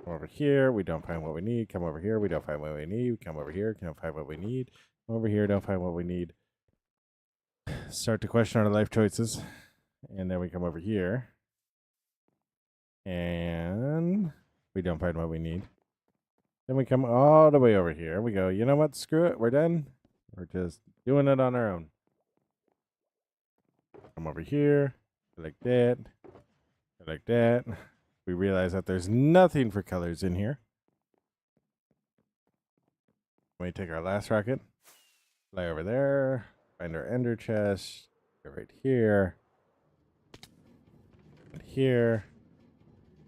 Come over here. We don't find what we need. Come over here. We don't find what we need. Come over here. Can't find what we need. Come over here. Don't find what we need. Start to question our life choices, and then we come over here, and we don't find what we need. Then we come all the way over here. We go, you know what? Screw it. We're done. We're just doing it on our own. Come over here. Like that. Like that. We realize that there's nothing for colors in here. We take our last rocket. Fly over there. Find our ender chest. Go right here. And here.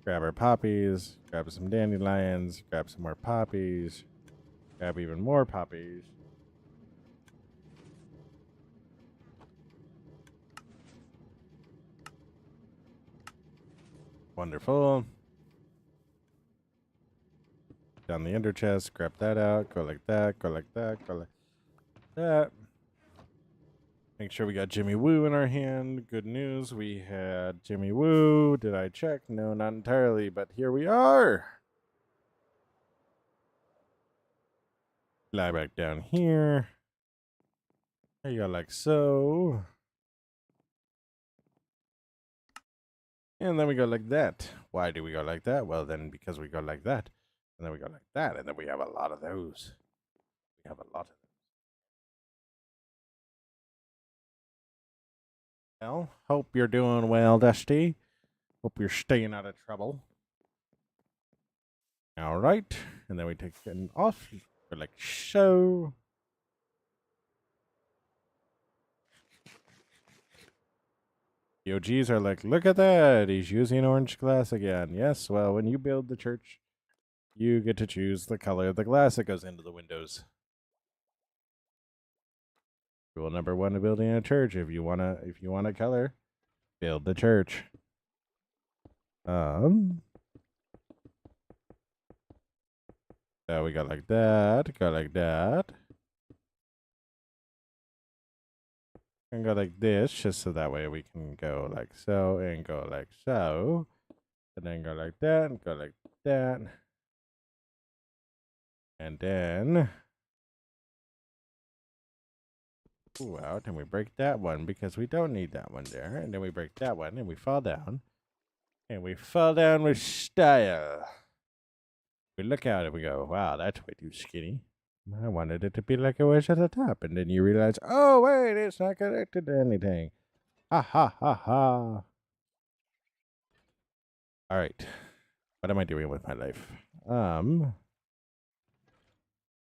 Grab our poppies, grab some dandelions, grab some more poppies, grab even more poppies. Wonderful. Down the ender chest, grab that out, go like that, go like that, go like that. Make sure we got Jimmy Woo in our hand. Good news, we had Jimmy Woo. Did I check? No, not entirely, but here we are. Fly back down here. There you go, like so. And then we go like that. Why do we go like that? Well, then because we go like that. And then we go like that. And then we have a lot of those. We have a lot of them. Well, hope you're doing well, Dusty. Hope you're staying out of trouble. All right. And then we take it off. Go like so. The OGs are like, look at that. He's using orange glass again. Yes, well, when you build the church, you get to choose the color of the glass that goes into the windows. Rule number 1 of building a church: if you want a color, build the church. So we go like that, go like that, and go like this, just so that way we can go like so and go like so, and then go like that and go like that, and then out, and we break that one because we don't need that one there, and then we break that one and we fall down, and we fall down with style. We look at it, we go, wow, that's way too skinny. I wanted it to be like it was at the top, and then you realize, oh wait, it's not connected to anything. Ha ha ha ha. All right, what am I doing with my life?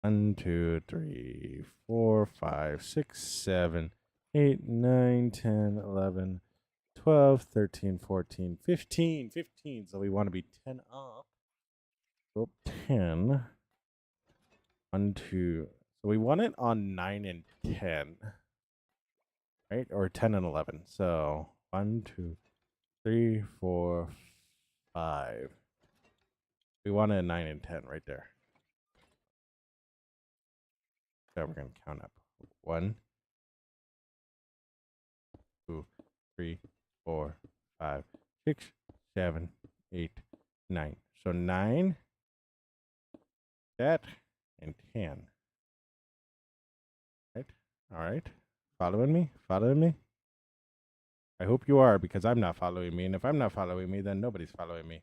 1, 2, 3, 4, 5, 6, 7, 8, 9, 10, 11, 12, 13, 14, 15. 15. So we want to be 10 up. Oh, 10. 1, 2. So we want it on 9 and 10. Right? Or 10 and 11. So 1, 2, 3, 4, 5. We want it at 9 and 10 right there. So we're going to count up. 1, 2, 3, 4, 5, 6, 7, 8, 9. So 9, that, and 10. Right? All right. Following me? Following me? I hope you are, because I'm not following me. And if I'm not following me, then nobody's following me.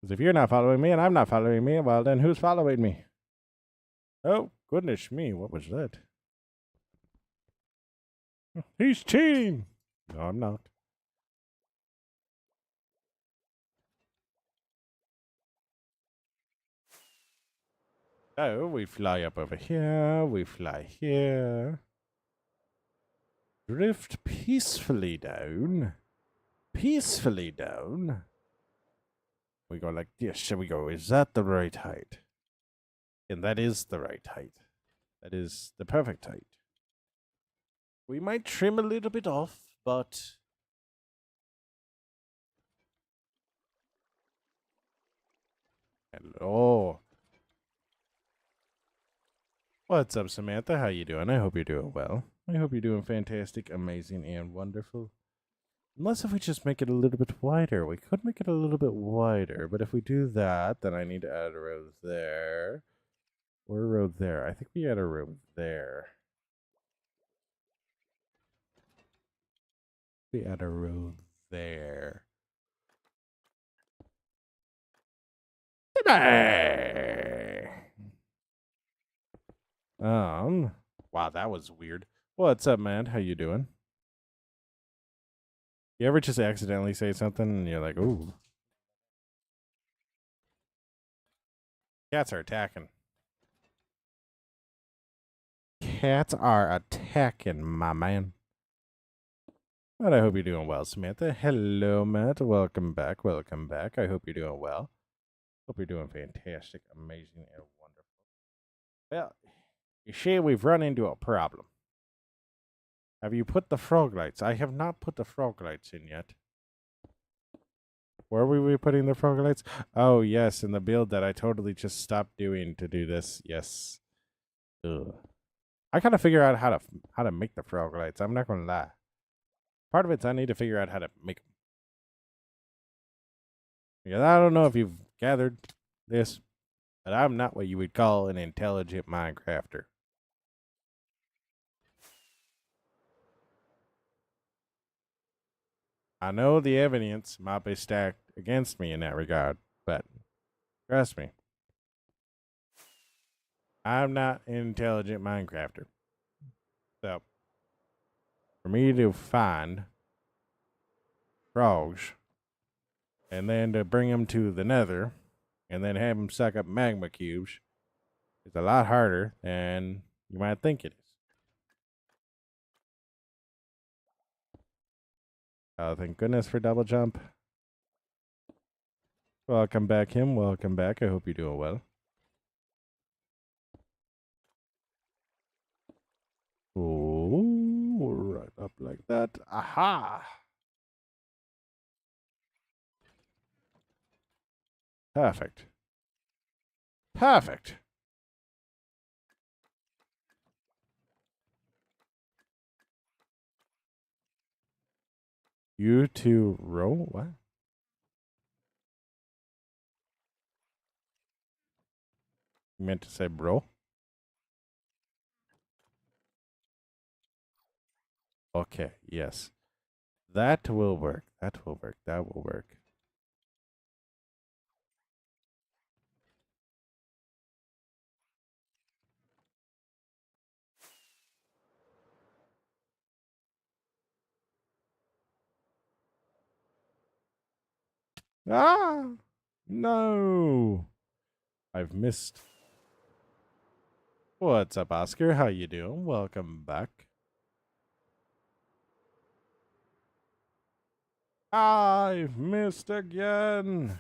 Because if you're not following me and I'm not following me, well, then who's following me? Oh, goodness me, what was that? He's cheating! No, I'm not. Oh, we fly up over here, we fly here. Drift peacefully down. Peacefully down. We go like this. Shall we go? Is that the right height? And that is the right height. That is the perfect height. We might trim a little bit off, but hello. What's up, Samantha? How you doing? I hope you're doing well. I hope you're doing fantastic, amazing, and wonderful. Unless if we just make it a little bit wider. We could make it a little bit wider, but if we do that, then I need to add a row there. Or a row there. I think we add a row there. We add a row there. Wow, that was weird. What's up, man? How you doing? You ever just accidentally say something and you're like, ooh. Cats are attacking. Cats are attacking, my man. But I hope you're doing well, Samantha. Hello, Matt. Welcome back. Welcome back. I hope you're doing well. Hope you're doing fantastic, amazing, and wonderful. Well, you see, we've run into a problem. Have you put the frog lights? I have not put the frog lights in yet. Where were we putting the frog lights? Oh, yes, in the build that I totally just stopped doing to do this. Yes. Ugh. I gotta figure out how to make the frog lights. I'm not gonna lie. Part of it's I need to figure out how to make them. Because I don't know if you've gathered this, but I'm not what you would call an intelligent Minecrafter. I know the evidence might be stacked against me in that regard, but trust me, I'm not an intelligent Minecrafter. So, for me to find frogs and then to bring them to the nether and then have them suck up magma cubes is a lot harder than you might think it is. Oh, thank goodness for double jump. Welcome back, him. Welcome back. I hope you're doing well. Oh, right up like that. Aha! Perfect. Perfect. You two roll? What? You meant to say bro? Okay, yes. That will work. That will work. That will work. Ah! No! I've missed. What's up, Oscar? How you doing? Welcome back. I've missed again.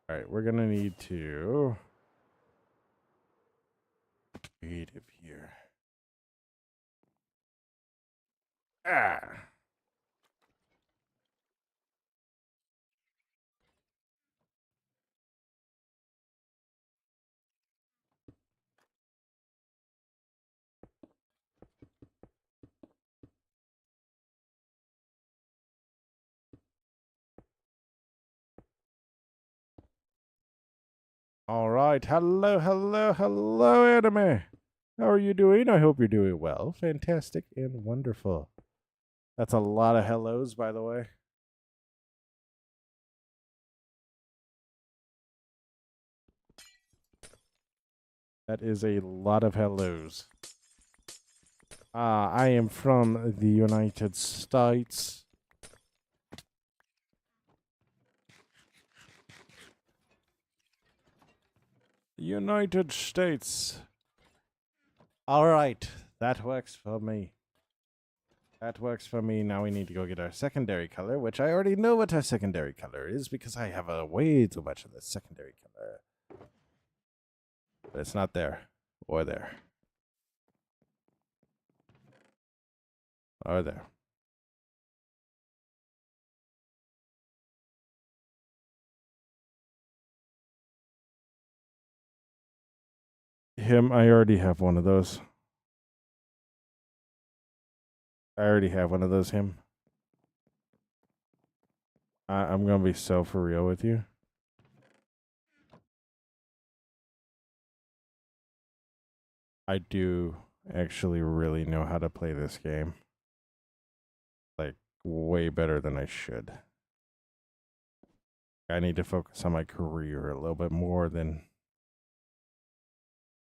All right, we're gonna need to creative here. Ah. All right. Hello, hello, hello, anime. How are you doing? I hope you're doing well. Fantastic and wonderful. That's a lot of hellos, by the way. That is a lot of hellos. I am from the United States. United States. All right, that works for me. That works for me. Now we need to go get our secondary color, which I already know what our secondary color is because I have way too much of the secondary color. But it's not there. Or there. Or there. Him, I already have one of those. I already have one of those, him. I'm going to be so for real with you. I do actually really know how to play this game. Like, way better than I should. I need to focus on my career a little bit more than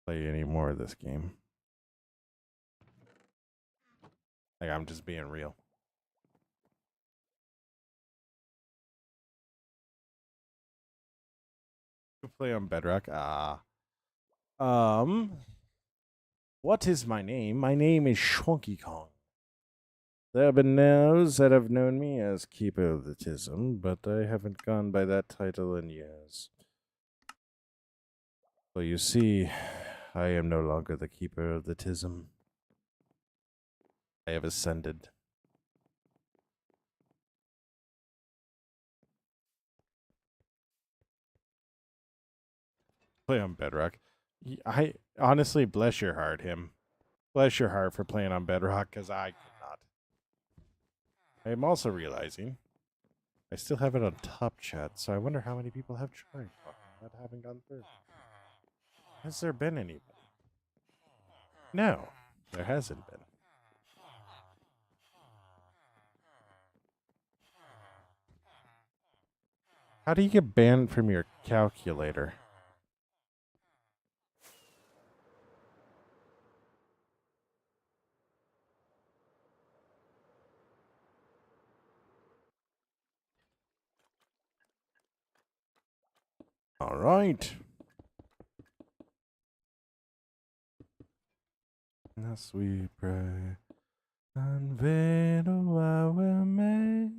play any more of this game. Like, I'm just being real. To play on Bedrock. What is my name? My name is Shwonky Kong. There have been those that have known me as Keeper of the Tism, but I haven't gone by that title in years. So you see, I am no longer the Keeper of the Tism. I have ascended. Play on Bedrock. I honestly, bless your heart, him. Bless your heart for playing on Bedrock, because I could not. I am also realizing I still have it on top chat, so I wonder how many people have tried that haven't gone through. Has there been anybody? No, there hasn't been. How do you get banned from your calculator? All right. As we pray and veil while we're made,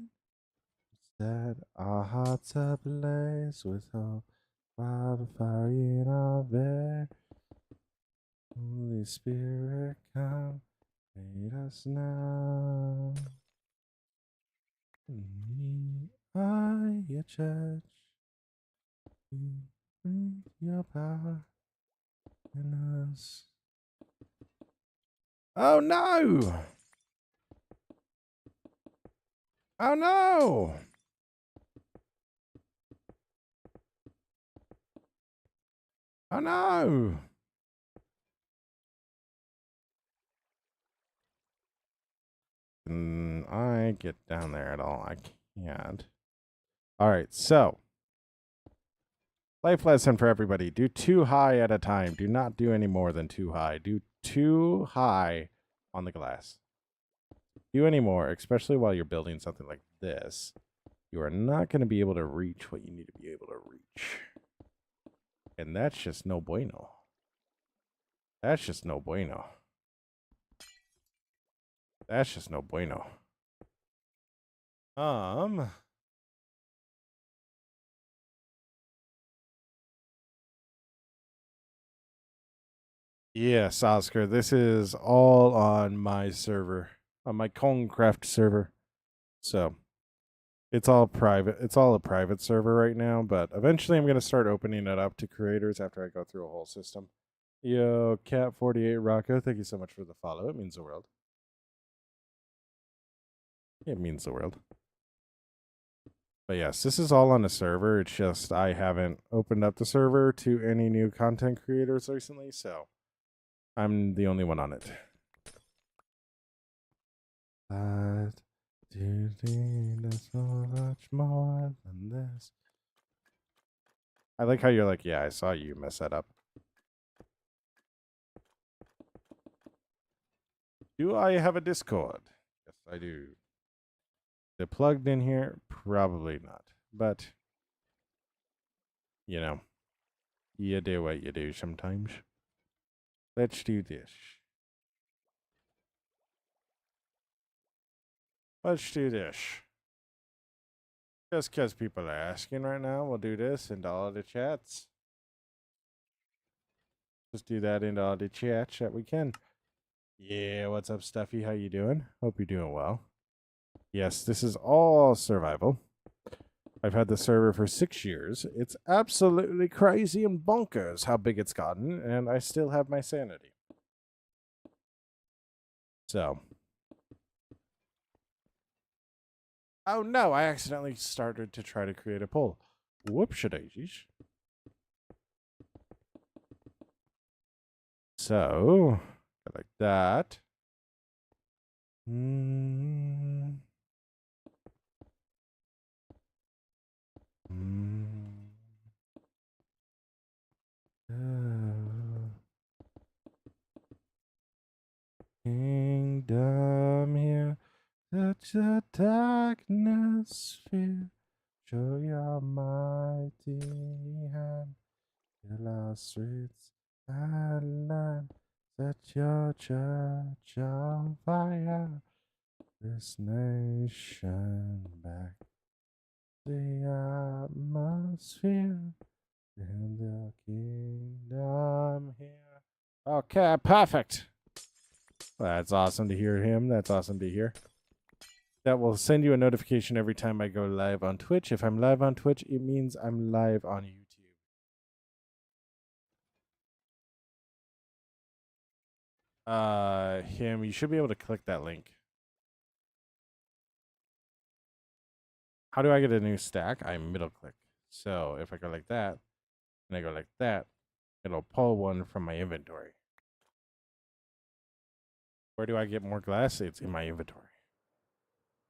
set our hearts ablaze with hope, wildfire in our veins. Holy Spirit, come, lead us now. I, your church, bring your power in us. Oh no! Oh no! Oh no! Can I get down there at all? I can't. All right, so life lesson for everybody: do 2 high at a time. Do not do any more than 2 high. Do 2 high on the glass. Do any more, especially while you're building something like this. You are not going to be able to reach what you need to be able to reach, and that's just no bueno. That's just no bueno. That's just no bueno. Yes, Oscar, this is all on my server, on my Kongcraft server. So it's all private. It's all a private server right now, but eventually I'm going to start opening it up to creators after I go through a whole system. Yo, Cat48 Rocco, thank you so much for the follow. It means the world. It means the world. But yes, this is all on a server. It's just I haven't opened up the server to any new content creators recently, so I'm the only one on it. But there's so much more than this. I like how you're like, yeah, I saw you mess that up. Do I have a Discord? Yes, I do. Is it plugged in here? Probably not. But, you know, you do what you do sometimes. Let's do this. Let's do this. Just because people are asking right now, we'll do this into all the chats. Just do that into all the chats that we can. Yeah, what's up, Stuffy? How you doing? Hope you're doing well. Yes, this is all survival. I've had the server for 6 years. It's absolutely crazy and bonkers how big it's gotten, and I still have my sanity. So. Oh no, I accidentally started to try to create a poll. Whoopsie-daisies. So, like that. Mm. Mm. Kingdom here, such a darkness fear. Show your mighty hand, fill our streets and land. Set your church on fire, this nation back. The atmosphere in the kingdom here. Okay, perfect. That's awesome to hear him. That's awesome to hear. That will send you a notification every time I go live on Twitch. If I'm live on Twitch, it means I'm live on YouTube. You should be able to click that link. How do I get a new stack? I middle click. So if I go like that, and I go like that, it'll pull one from my inventory. Where do I get more glass? It's in my inventory.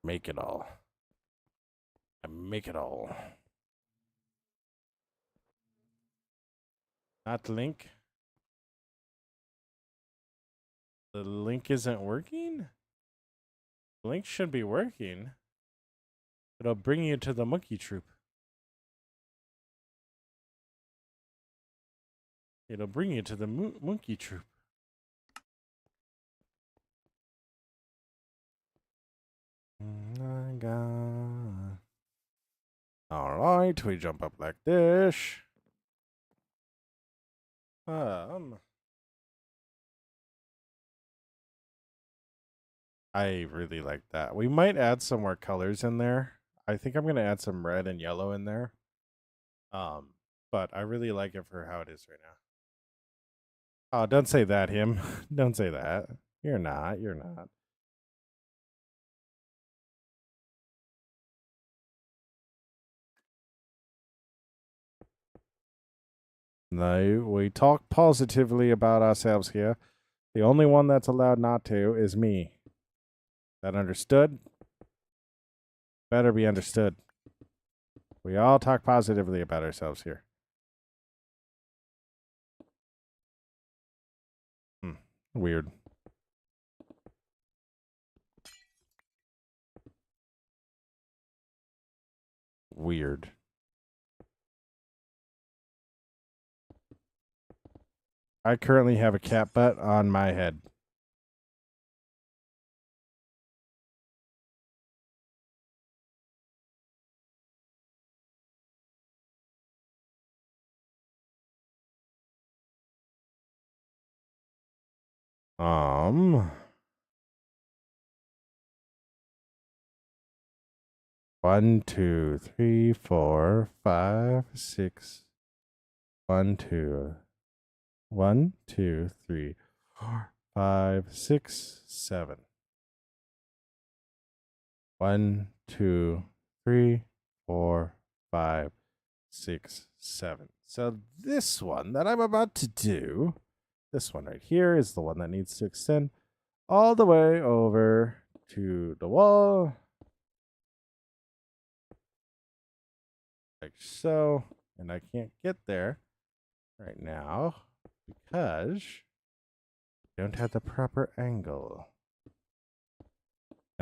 Make it all. I make it all. Not link. The link isn't working? The link should be working. It'll bring you to the monkey troop. It'll bring you to the monkey troop. My God. All right, we jump up like this. I really like that. We might add some more colors in there. I think I'm gonna add some red and yellow in there. But I really like it for how it is right now. Oh, don't say that, him. Don't say that. You're not. You're not. No, we talk positively about ourselves here. The only one that's allowed not to is me. That understood? Better be understood. We all talk positively about ourselves here. Weird. Weird. I currently have a cat butt on my head. One, two, three, four, five, six. 1, 2. 1, 2, 3, 4, 5, 6, 7. 1, 2, 3, 4, 5, 6, 7. So this one that I'm about to do, this one right here is the one that needs to extend all the way over to the wall. Like so. And I can't get there right now because I don't have the proper angle.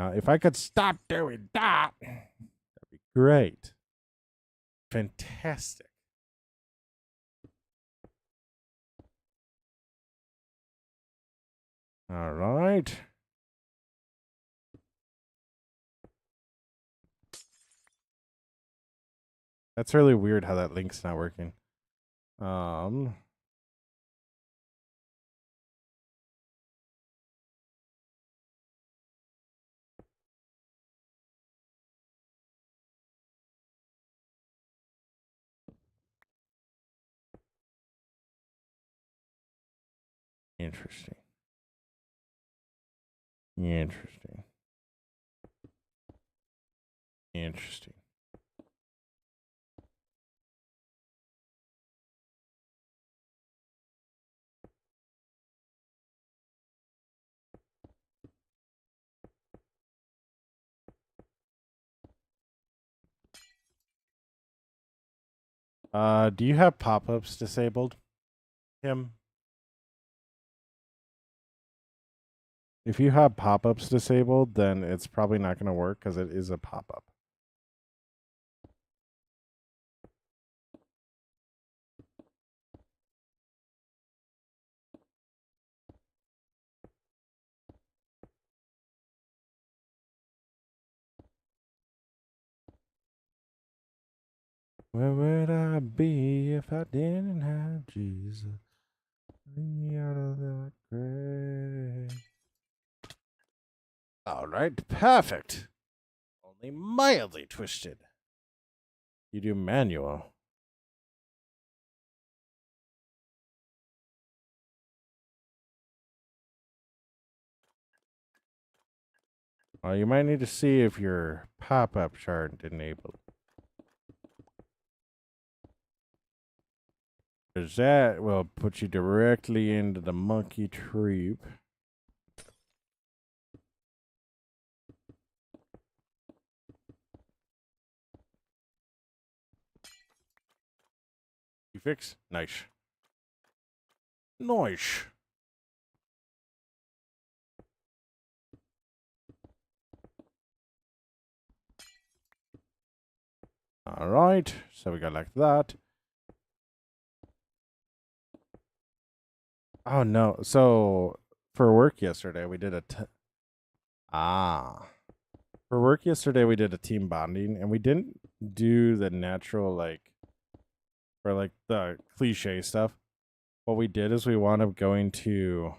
Now, if I could stop doing that, that'd be great. Fantastic. All right. That's really weird how that link's not working. Interesting. Interesting. Interesting. Do you have pop-ups disabled, Kim? If you have pop-ups disabled, then it's probably not going to work because it is a pop-up. Where would I be if I didn't have Jesus? Me out of the grave. All right, perfect. Only mildly twisted. You do manual. Well, you might need to see if your pop-up aren't enabled. Because that will put you directly into the monkey troop. You fix? Nice. Nice. All right. So we got like that. Oh, no. So for work yesterday, we did For work yesterday, we did a team bonding, and we didn't do the natural, like, or like the cliche stuff. What we did is we wound up going to.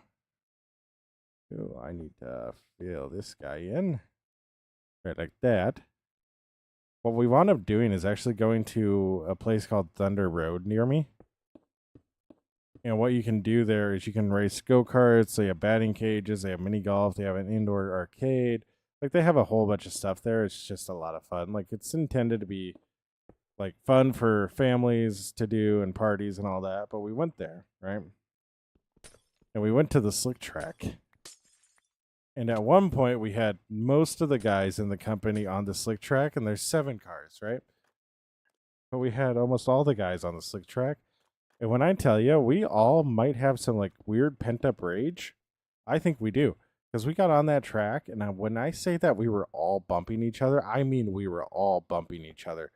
Oh, I need to fill this guy in. Right, like that. What we wound up doing is actually going to a place called Thunder Road near me. And what you can do there is you can race go-karts, they have batting cages, they have mini golf, they have an indoor arcade. Like they have a whole bunch of stuff there. It's just a lot of fun. Like it's intended to be like fun for families to do and parties and all that. But we went there, right? And we went to the slick track. And at one point we had most of the guys in the company on the slick track, and there's 7 cars, right? But we had almost all the guys on the slick track. And when I tell you, we all might have some like weird pent up rage. I think we do. Because we got on that track, and when I say that we were all bumping each other, I mean we were all bumping each other.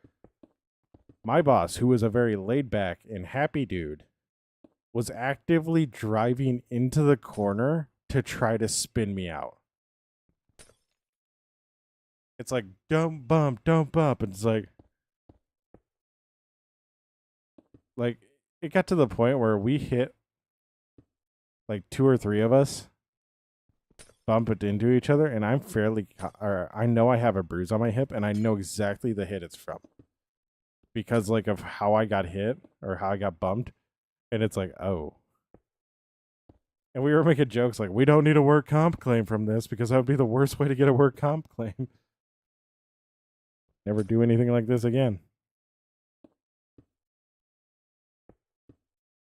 My boss, who was a very laid back and happy dude, was actively driving into the corner to try to spin me out. It's like, don't bump, don't bump. And it's like it got to the point where we hit like 2 or 3 of us bump it into each other, and I'm fairly, or I know I have a bruise on my hip, and I know exactly the hit it's from because like of how I got hit or how I got bumped, and it's like, oh. And we were making jokes like, we don't need a work comp claim from this because that would be the worst way to get a work comp claim. Never do anything like this again.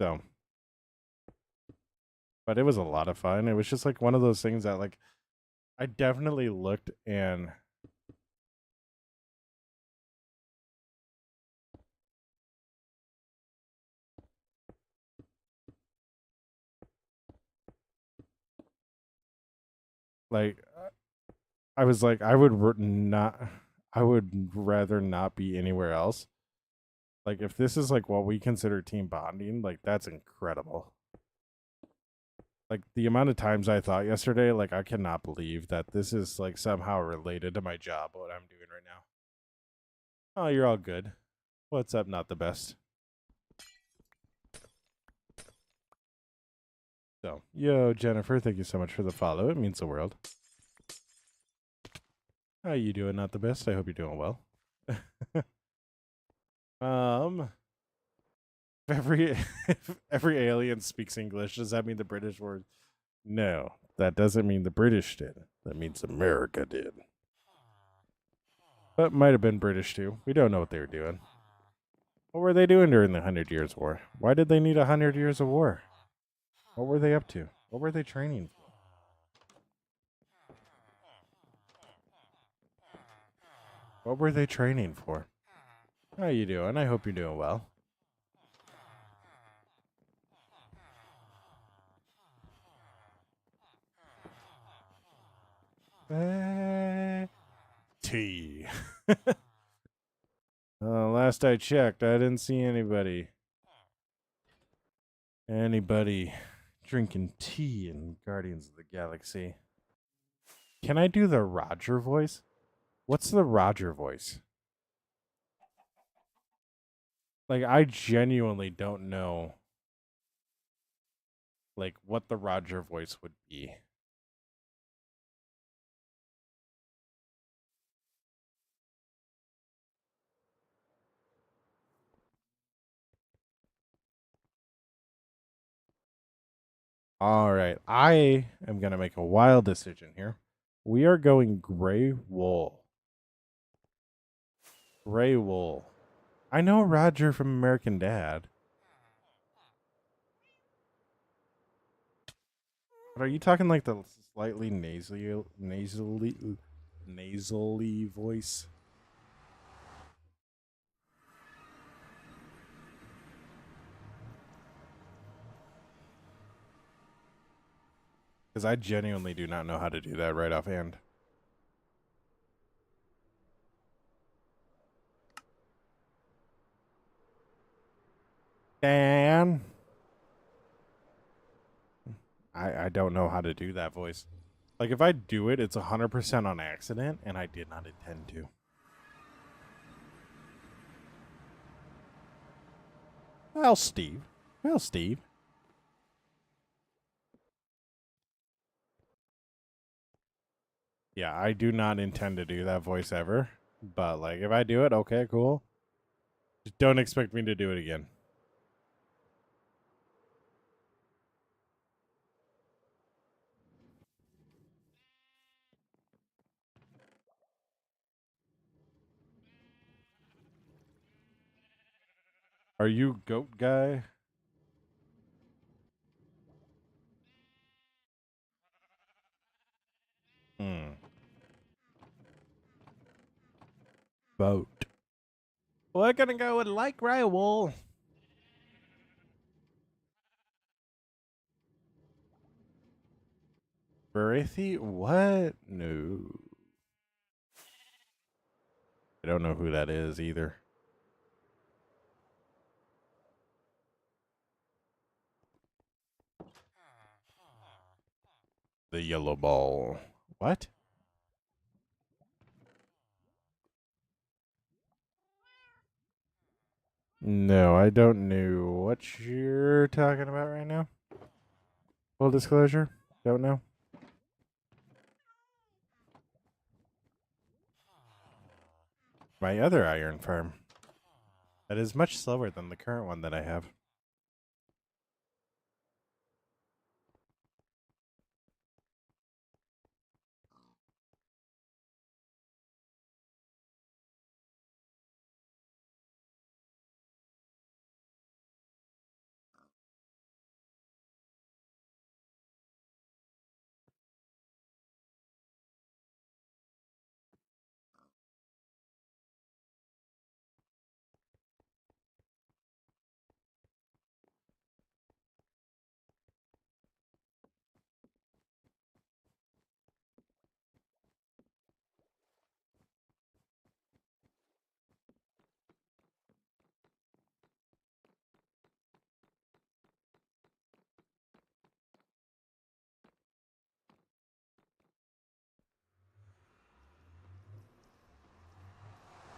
So, but it was a lot of fun. It was just like one of those things that like I definitely looked and like I was like, I would not. I would rather not be anywhere else. Like, if this is like what we consider team bonding, like that's incredible. Like the amount of times I thought yesterday, like I cannot believe that this is like somehow related to my job, what I'm doing right now. Oh, you're all good. What's up? Not the best. So, yo, Jennifer, thank you so much for the follow. It means the world. How you doing? Not the best. I hope you're doing well. um, if every alien speaks English, does that mean the British were? No, that doesn't mean the British did. That means America did. But might have been British too. We don't know what they were doing. What were they doing during the 100 Years' War? Why did they need 100 years of war? What were they up to? What were they training for? What were they training for? How you doing? I hope you're doing well. Tea. Last I checked, I didn't see anybody drinking tea in Guardians of the Galaxy. Can I do the Roger voice? What's the Roger voice? Like, I genuinely don't know, like, what the Roger voice would be. All right, I am gonna make a wild decision here. We are going gray wool. Gray wool. I know Roger from American Dad. But are you talking like the slightly nasally voice? Because I genuinely do not know how to do that right offhand. Dan, I don't know how to do that voice. Like if I do it, it's 100% on accident, and I did not intend to. Well, Steve. Well, Steve. Yeah, I do not intend to do that voice ever. But like, if I do it, okay, cool. Just don't expect me to do it again. Are you goat guy? Hmm. Vote. We're gonna go with like Railwall. Barathi? What? No. I don't know who that is either. The yellow ball. What? No, I don't know what you're talking about right now. Full disclosure, don't know. My other iron farm. That is much slower than the current one that I have.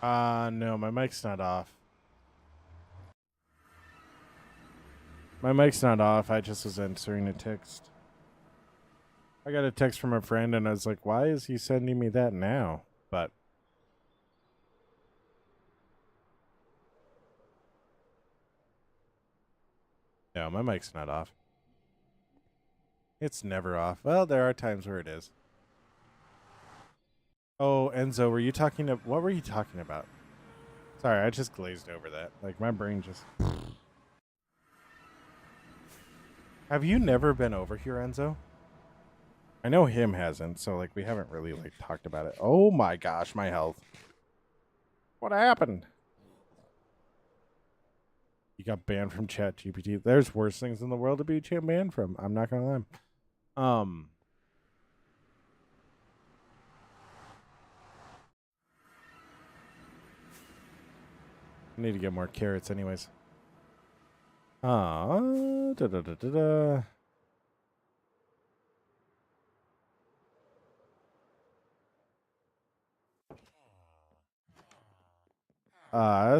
No, my mic's not off. My mic's not off. I just was answering a text. I got a text from a friend and I was like, why is he sending me that now? But no, my mic's not off. It's never off. Well, there are times where it is. Oh, Enzo, were you talking to what were you talking about? Sorry, I just glazed over that. Like my brain just Have you never been over here, Enzo? I know him hasn't, so like we haven't really like talked about it. Oh my gosh, my health. What happened? You got banned from Chat GPT. There's worse things in the world to be banned from. I'm not gonna lie. Um I need to get more carrots anyways. Da da da da da.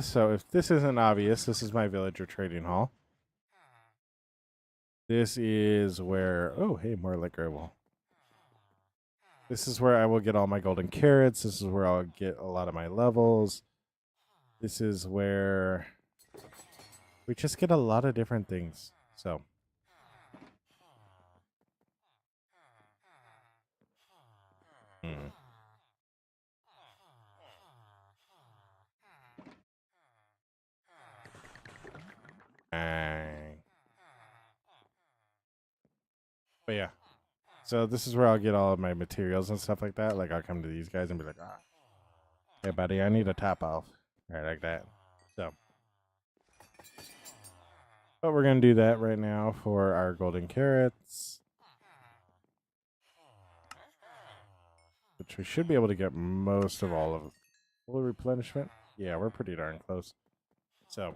So if this isn't obvious, this is my villager trading hall. This is where oh hey, more liquor. Well, this is where I will get all my golden carrots. This is where I'll get a lot of my levels. This is where we just get a lot of different things. So hmm. Bang. But yeah. So this is where I'll get all of my materials and stuff like that. Like I'll come to these guys and be like, hey buddy, I need a top off. Right, like that. So but we're gonna do that right now for our golden carrots. Which we should be able to get most of all of full replenishment. Yeah, we're pretty darn close. So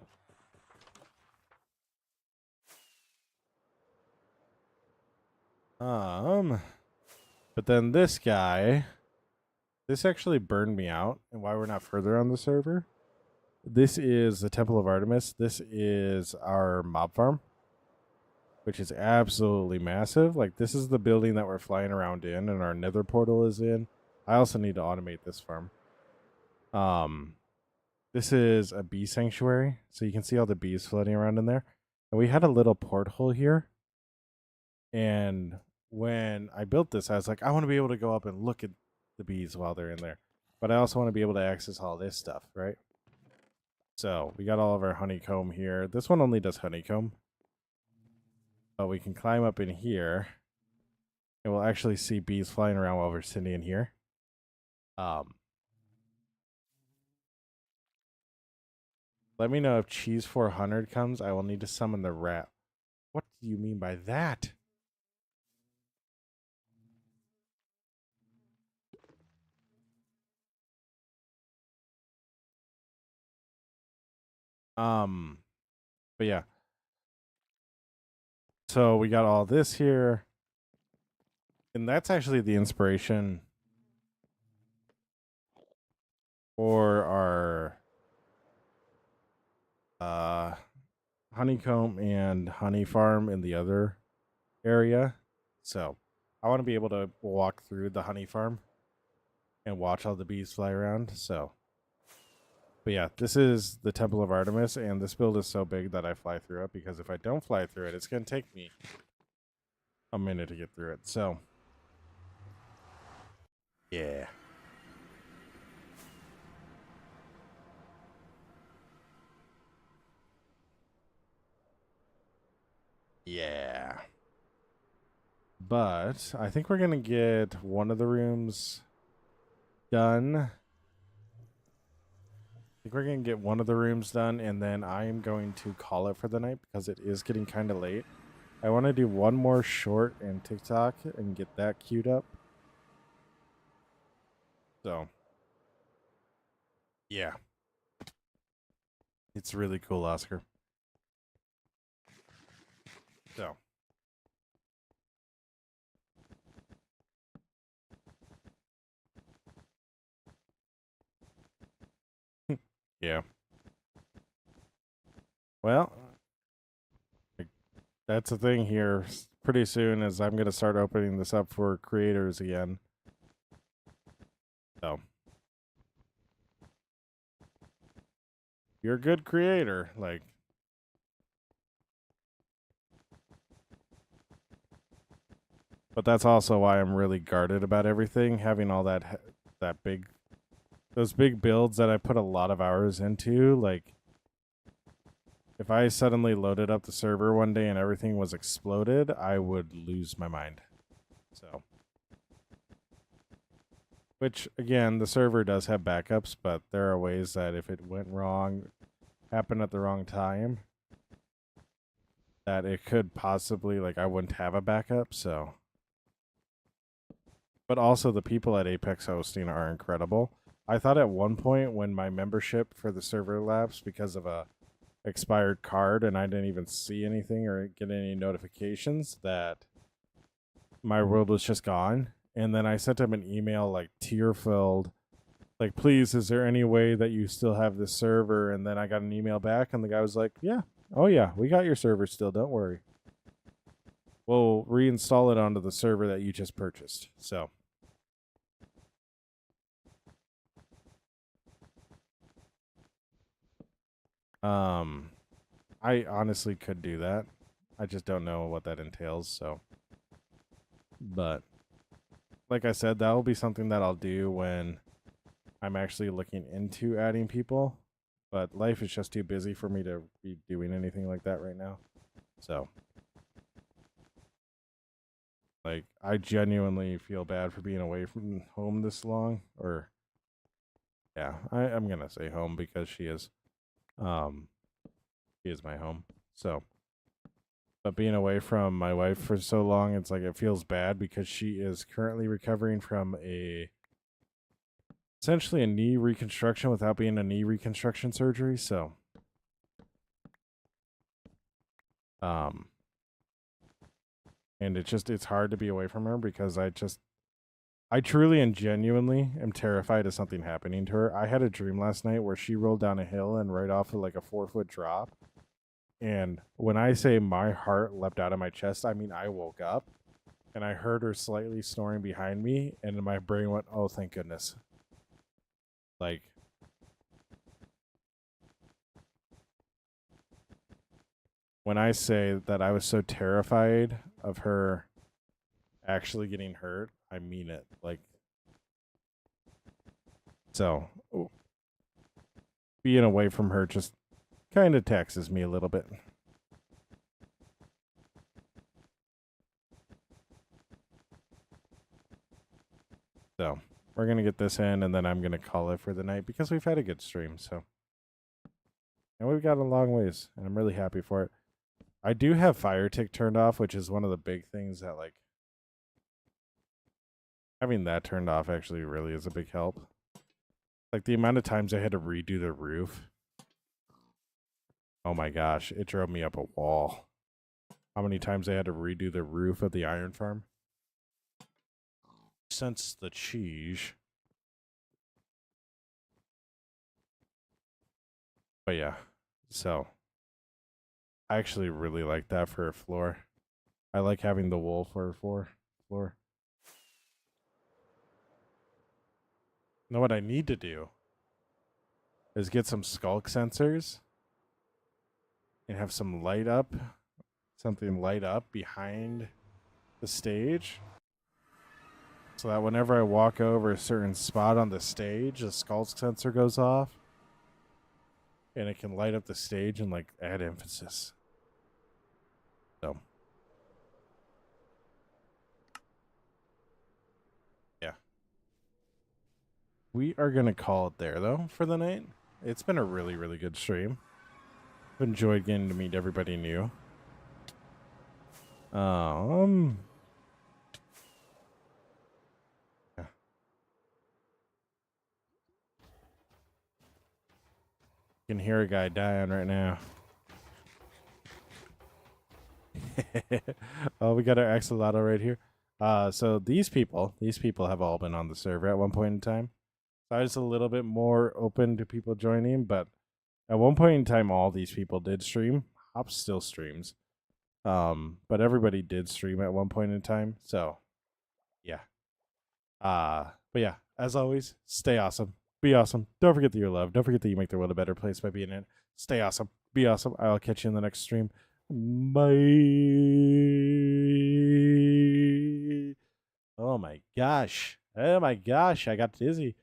but then this guy, this actually burned me out, and why we're not further on the server. This is the Temple of Artemis. This is our mob farm, which is absolutely massive. Like this is the building that we're flying around in, and our nether portal is in. I also need to automate this farm. This is a bee sanctuary, so you can see all the bees floating around in there. And we had a little porthole here. And when I built this, I was like, I want to be able to go up and look at the bees while they're in there. But I also want to be able to access all this stuff, right? So we got all of our honeycomb here. This one only does honeycomb. But we can climb up in here. And we'll actually see bees flying around while we're sitting in here. Let me know if Cheese 400 comes. I will need to summon the rat. What do you mean by that? But yeah. So we got all this here. And that's actually the inspiration for our honeycomb and honey farm in the other area. So I want to be able to walk through the honey farm and watch all the bees fly around. So but yeah, this is the Temple of Artemis, and this build is so big that I fly through it, because if I don't fly through it, it's going to take me a minute to get through it. So, yeah. Yeah. But I think we're going to get one of the rooms done. I think we're going to get one of the rooms done, and then I am going to call it for the night because it is getting kind of late. I want to do one more short and TikTok and get that queued up. So, yeah. It's really cool, Oscar. So. Yeah. Well, that's the thing here. Pretty soon, as I'm gonna start opening this up for creators again. So, you're a good creator, like. But that's also why I'm really guarded about everything. Having all that big, those big builds that I put a lot of hours into, like. If I suddenly loaded up the server one day and everything was exploded, I would lose my mind. So, which again, the server does have backups, but there are ways that if it went wrong, happened at the wrong time, that it could possibly, like, I wouldn't have a backup. So, but also the people at Apex Hosting are incredible. I thought at one point when my membership for the server lapsed because of a expired card and I didn't even see anything or get any notifications, that my world was just gone. And then I sent him an email, like, tear-filled, like, please, is there any way that you still have this server? And then I got an email back and the guy was like, yeah, oh yeah, we got your server still, don't worry. We'll reinstall it onto the server that you just purchased. So, I honestly could do that. I just don't know what that entails. So, but like I said, that will be something that I'll do when I'm actually looking into adding people. But life is just too busy for me to be doing anything like that right now. So, like, I genuinely feel bad for being away from home this long. Or, yeah, I'm gonna say home because she is my home. So, but being away from my wife for so long, it's like it feels bad because she is currently recovering from essentially a knee reconstruction without being a knee reconstruction surgery. So, and it's hard to be away from her because I truly and genuinely am terrified of something happening to her. I had a dream last night where she rolled down a hill and right off of like a 4-foot drop. And when I say my heart leapt out of my chest, I mean I woke up and I heard her slightly snoring behind me, and my brain went, oh, thank goodness. Like, when I say that I was so terrified of her actually getting hurt, I mean it. Like, so being away from her just kind of taxes me a little bit. So we're going to get this in, and then I'm going to call it for the night because we've had a good stream. So, and we've got a long ways, and I'm really happy for it. I do have Fire Tick turned off, which is one of the big things that, like, having that turned off actually really is a big help. Like, the amount of times I had to redo the roof. Oh my gosh, it drove me up a wall. How many times I had to redo the roof of the iron farm? Since the cheese. But yeah, so I actually really like that for a floor. I like having the wool for a floor. Now what I need to do is get some skulk sensors and have something light up behind the stage, so that whenever I walk over a certain spot on the stage, the skulk sensor goes off and it can light up the stage and, like, add emphasis. So, yeah. We are going to call it there, though, for the night. It's been a really, really good stream. I've enjoyed getting to meet everybody new. Yeah. You can hear a guy dying right now. Oh, we got our axolotl right here. So these people have all been on the server at one point in time. So I was a little bit more open to people joining, but at one point in time, all these people did stream. Hops still streams, but everybody did stream at one point in time. So, yeah. But yeah, as always, stay awesome, be awesome. Don't forget that you're loved. Don't forget that you make the world a better place by being in it. Stay awesome, be awesome. I'll catch you in the next stream. Bye. Oh my gosh. I got dizzy.